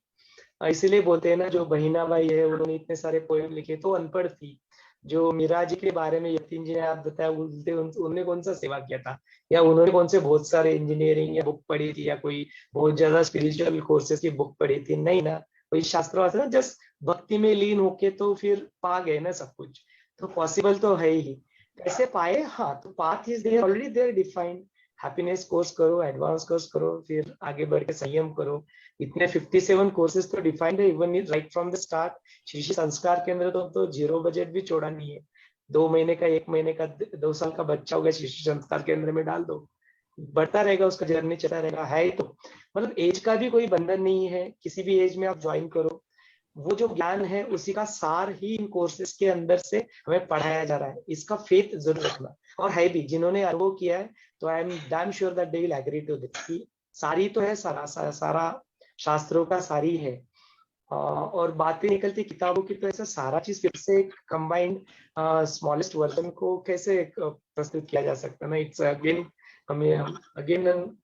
इसीलिए बोलते हैं ना, जो बहिनाबाई है उन्होंने इतने सारे पोएम लिखे तो अनपढ़ थी. जो मीरा जी के बारे में यतीन जी ने आप बताया, उन्होंने कौन सा सेवा किया था, या उन्होंने कौन से बहुत सारे इंजीनियरिंग या बुक पढ़ी थी, या कोई बहुत ज्यादा स्पिरिचुअल कोर्सेज की बुक पढ़ी थी? नहीं ना. कोई शास्त्र वास्त्र ना, जस्ट भक्ति में लीन होके तो फिर पा गए ना सब कुछ. तो पॉसिबल तो है ही. कैसे पाए? हाँ, तो path is there, already there defined. Happiness course करो, एडवांस कोर्स करो, फिर आगे बढ़ के संयम करो. इतने 57 कोर्सेज तो डिफाइंड है even right from the start. Shri Shri संस्कार केंद्र तो जीरो बजट भी छोड़ा नहीं है. 2 महीने का, 1 महीने का, 2 साल का बच्चा होगा, श्री श्री संस्कार केंद्र में डाल दो, बढ़ता रहेगा, उसका जर्नी चलता रहेगा. है तो मतलब एज का भी कोई बंधन नहीं है, किसी भी एज में आप ज्वाइन करो. वो जो ज्ञान है उसी का सार ही इन कोर्सेज के अंदर से हमें पढ़ाया जा रहा है. इसका फेथ जरूर रखना. और है भी, जिन्होंने अनुभव किया है तो I am damn sure that they will agree to this. सारी तो है, सारा शास्त्रों का सारी है. और बातें निकलती किताबों की, तो ऐसा सारा चीज फिर से एक कंबाइंड स्मॉलेस्ट वर्जन को कैसे प्रस्तुत किया जा सकता है ना. इट्स अगेन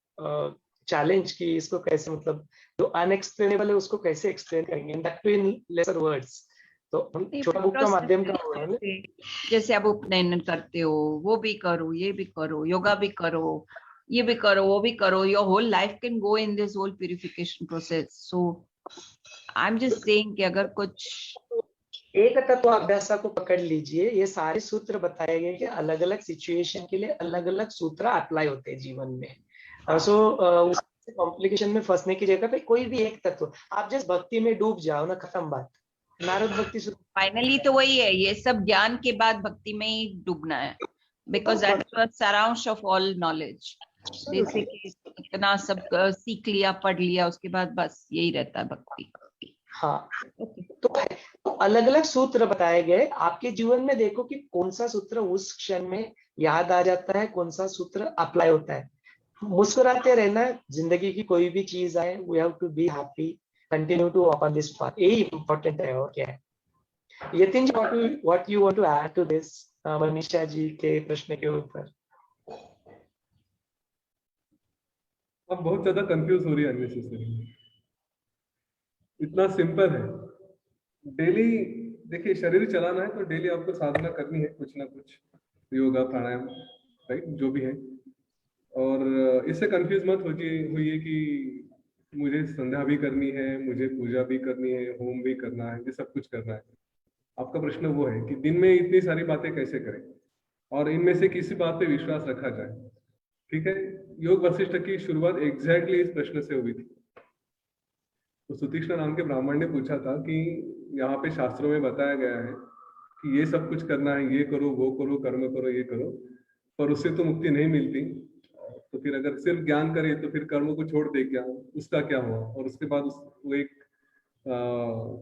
चैलेंज कि इसको कैसे, मतलब जो अनएक्सप्लेनेबल है उसको कैसे एक्सप्लेन करेंगे, that too in lesser words. तो हम छोटा बुक का माध्यम का हो रहा है.
जैसे आप उपनयन करते हो, वो भी करो, ये भी करो, योगा भी करो, ये भी करो, वो भी करो. Your whole life can go in this whole purification process. So I am just saying कि अगर कुछ
एक तत्व अभ्यास को पकड़ लीजिए, ये सारे सूत्र बताए गए कि अलग अलग सिचुएशन के लिए अलग अलग सूत्र अप्लाई होते हैं जीवन में. सो कॉम्प्लिकेशन में फंसने की जगह पे कोई भी एक तत्व, आप जस्ट भक्ति में डूब जाओ ना, खत्म बात. नारद भक्ति
फाइनली तो वही है, ये सब ज्ञान के बाद भक्ति में ही डूबना है. बिकॉज दैट इज द सारांश ऑफ ऑल नॉलेज. जैसे कि इतना सब सीख लिया, पढ़ लिया, उसके बाद बस यही रहता है भक्ति.
हाँ, तो अलग अलग सूत्र बताए गए. आपके जीवन में देखो कि कौन सा सूत्र उस क्षण में याद आ जाता है, कौन सा सूत्र अप्लाई होता है. मुस्कुराते रहना, जिंदगी की कोई भी चीज आए, we have to be happy, continue to walk on this path. यही इंपॉर्टेंट है. और क्या है? Yatin ji, what you want to add to this Manisha ji के प्रश्न के ऊपर?
अब बहुत ज्यादा कंफ्यूज हो रही है अननेसेसरी। इतना सिंपल है। डेली देखिए, शरीर चलाना है तो डेली आपको साधना करनी है, कुछ ना कुछ योगा प्राणायाम, राइट, जो भी है। और इससे कंफ्यूज मत होइए कि मुझे संध्या भी करनी है, मुझे पूजा भी करनी है, होम भी करना है, ये सब कुछ करना है। आपका प्रश्न वो है कि दिन में इतनी सारी बातें कैसे करें और इनमें से किसी बात पे विश्वास रखा जाए। ठीक है, योग वशिष्ठ की शुरुआत एग्जैक्टली इस प्रश्न से हुई थी। तो सुतीक्ष्ण नाम के ब्राह्मण ने पूछा था कि यहाँ पे शास्त्रों में बताया गया है कि ये सब कुछ करना है, ये करो, वो करो, कर्म करो, ये करो, पर उससे तो मुक्ति नहीं मिलती। तो फिर अगर सिर्फ ज्ञान करे तो फिर कर्म को छोड़ दे क्या, उसका क्या हुआ? और उसके बाद वो एक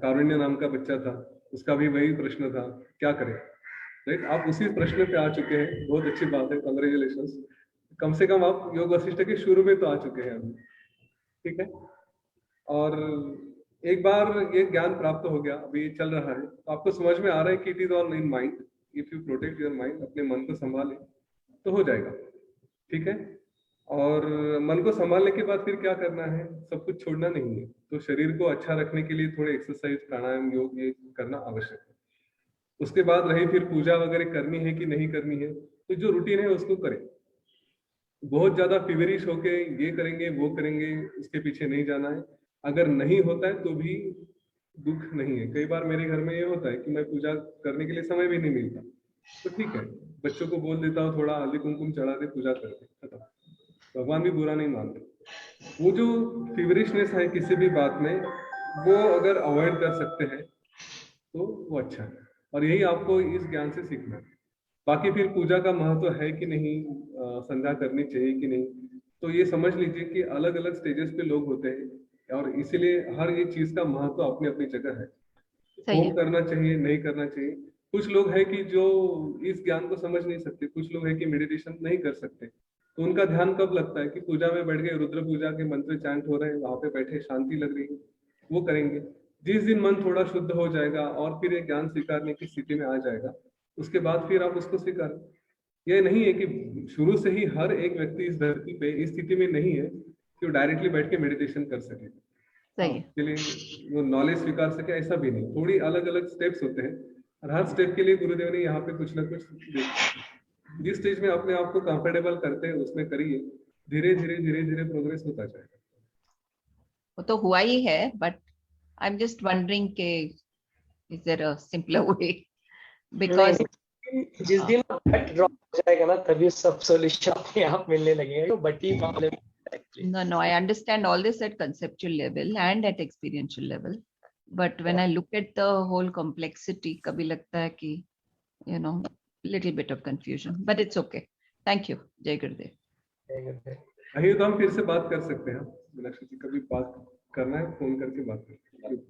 कारुण्य नाम का बच्चा था, उसका भी वही प्रश्न था, क्या करें? राइट, आप उसी प्रश्न पे आ चुके हैं, बहुत अच्छी बात है, कांग्रेचुलेशंस। कम से कम आप योग वशिष्ठ के शुरू में तो आ चुके हैं अभी। ठीक है, और एक बार ये ज्ञान प्राप्त हो गया, अभी ये चल रहा है, तो आपको समझ में आ रहा है कि it is all in mind. If you protect your mind, अपने मन को संभाले तो हो जाएगा। ठीक है, और मन को संभालने के बाद फिर क्या करना है? सब कुछ छोड़ना नहीं है। तो शरीर को अच्छा रखने के लिए थोड़े एक्सरसाइज, प्राणायाम, योग ये करना आवश्यक है। उसके बाद रही फिर पूजा वगैरह करनी है कि नहीं करनी है, तो जो रूटीन है उसको करें। बहुत ज्यादा फिवरिश होके ये करेंगे वो करेंगे, उसके पीछे नहीं जाना है। अगर नहीं होता है तो भी दुख नहीं है। कई बार मेरे घर में ये होता है कि मैं पूजा करने के लिए समय भी नहीं मिलता, तो ठीक है, बच्चों को बोल देता हूँ थोड़ा हल्दी कुमकुम चढ़ा दे, पूजा कर दे, खत्म। भगवान भी बुरा नहीं मानते। वो जो फिवरिशनेस है किसी भी बात में, वो अगर अवॉइड कर सकते हैं तो वो अच्छा है, और यही आपको इस ज्ञान से सीखना है। बाकी फिर पूजा का महत्व है कि नहीं, संध्या करनी चाहिए कि नहीं, तो ये समझ लीजिए कि अलग अलग स्टेजेस पे लोग होते हैं, और इसीलिए हर एक चीज का महत्व अपनी अपनी जगह है।
सही
होम
है।
करना चाहिए, नहीं करना चाहिए। कुछ लोग हैं कि जो इस ज्ञान को समझ नहीं सकते, कुछ लोग हैं कि मेडिटेशन नहीं कर सकते, तो उनका ध्यान कब लगता है कि पूजा में बैठ गए, रुद्र पूजा के मंत्र चैंट हो रहे हैं, वहां पे बैठे, शांति लग रही है, वो करेंगे। जिस दिन मन थोड़ा शुद्ध हो जाएगा और फिर ये ज्ञान स्वीकारने की स्थिति में आ जाएगा, उसके बाद फिर आप उसको स्वीकार। यह नहीं है कि शुरू से ही हर एक व्यक्ति इस धरती पे इस स्थिति में नहीं है कि वो डायरेक्टली बैठ के मेडिटेशन कर सके,
सही है।
के लिए वो नॉलेज स्वीकार सके, ऐसा भी नहीं। थोड़ी अलग अलग स्टेप्स होते हैं, और हर स्टेप के लिए गुरुदेव ने यहाँ पे कुछ ना कुछ जिस स्टेज में अपने आप को कंफर्टेबल करते हैं उसमें करिए, धीरे धीरे प्रोग्रेस होता जाएगा।
वो तो हुआ ही है, but I am just wondering के is there a simpler way, because
जिस दिन बट ड्रॉप हो जाएगा ना, तभी सब सॉल्यूशन अपने आप मिलने लगेगा। तो बटी problem
no, I understand all this at conceptual level and at experiential level, but when I look at the whole complexity, kabhi lagta hai ki, you know, little bit of confusion, but it's okay. Thank you. Jai Gurudev.
नहीं तो हम फिर से बात कर सकते हैं, मीनाक्षी जी, कभी बात करना है फोन करके बात करते हैं।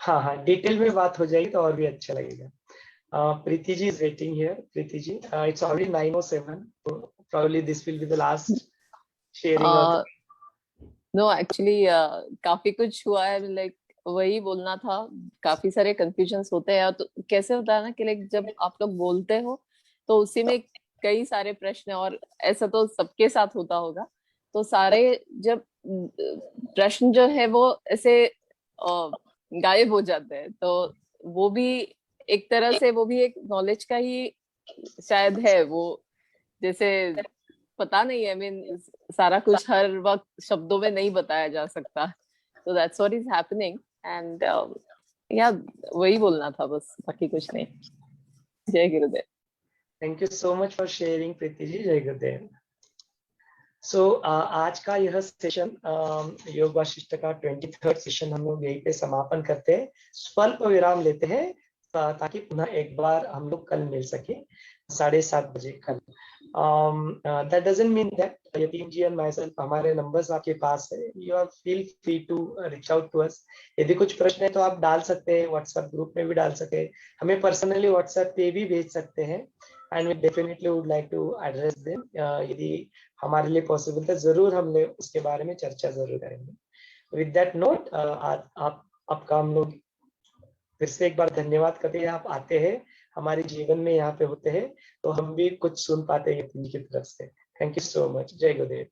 हाँ हाँ, डिटेल में बात हो जाएगी तो और भी अच्छा लगेगा। Preeti ji is waiting here. Preeti ji, it's already 9:07. So probably this will be the last sharing of
no actually काफी कुछ हुआ है, लाइक वही बोलना था। काफी सारे कंफ्यूजन्स होते हैं, तो कैसे होता है ना कि लाइक जब आप लोग बोलते हो तो उसी में कई सारे प्रश्न, और ऐसा तो सबके साथ होता होगा, तो सारे जब प्रश्न जो है वो ऐसे गायब हो जाते हैं, तो वो भी एक तरह से वो भी एक नॉलेज का ही शायद है। वो जैसे पता नहीं है, I mean, सारा कुछ हर वक्त शब्दों में नहीं बताया जा सकता, तो that's what is happening, and या वही बोलना था बस, बाकी कुछ नहीं। जय गुरुदेव।
Thank you so much for sharing, Preeti ji. जय गुरुदेव। So आज का यह सेशन योग वाशिष्ठ का 23rd सेशन हम लोग यहीं पे समापन करते हैं। स्वल्प विराम लेते हैं ताकि पुनः एक बार हम लोग कल मिल सके 7:30 बजे कल। That doesn't mean that यतीम जी and myself, हमारे नंबर्स आपके पास है, you are feel free to reach out to us। यदि कुछ प्रश्न है तो आप डाल सकते हैं, व्हाट्सएप ग्रुप में भी डाल सकते हैं, हमें पर्सनली व्हाट्सएप पे भी भेज सकते हैं, and we definitely would like to address them. यदि हमारे लिए पॉसिबल है जरूर हम लोग उसके बारे में चर्चा जरूर करेंगे। विद दैट नोट, आपका हम लोग फिर से एक बार धन्यवाद करते हैं। आप आते हैं हमारे जीवन में, यहाँ पे होते हैं, तो हम भी कुछ सुन पाते हैं यतीम की तरफ से। Thank you so much. जय गुरुदेव।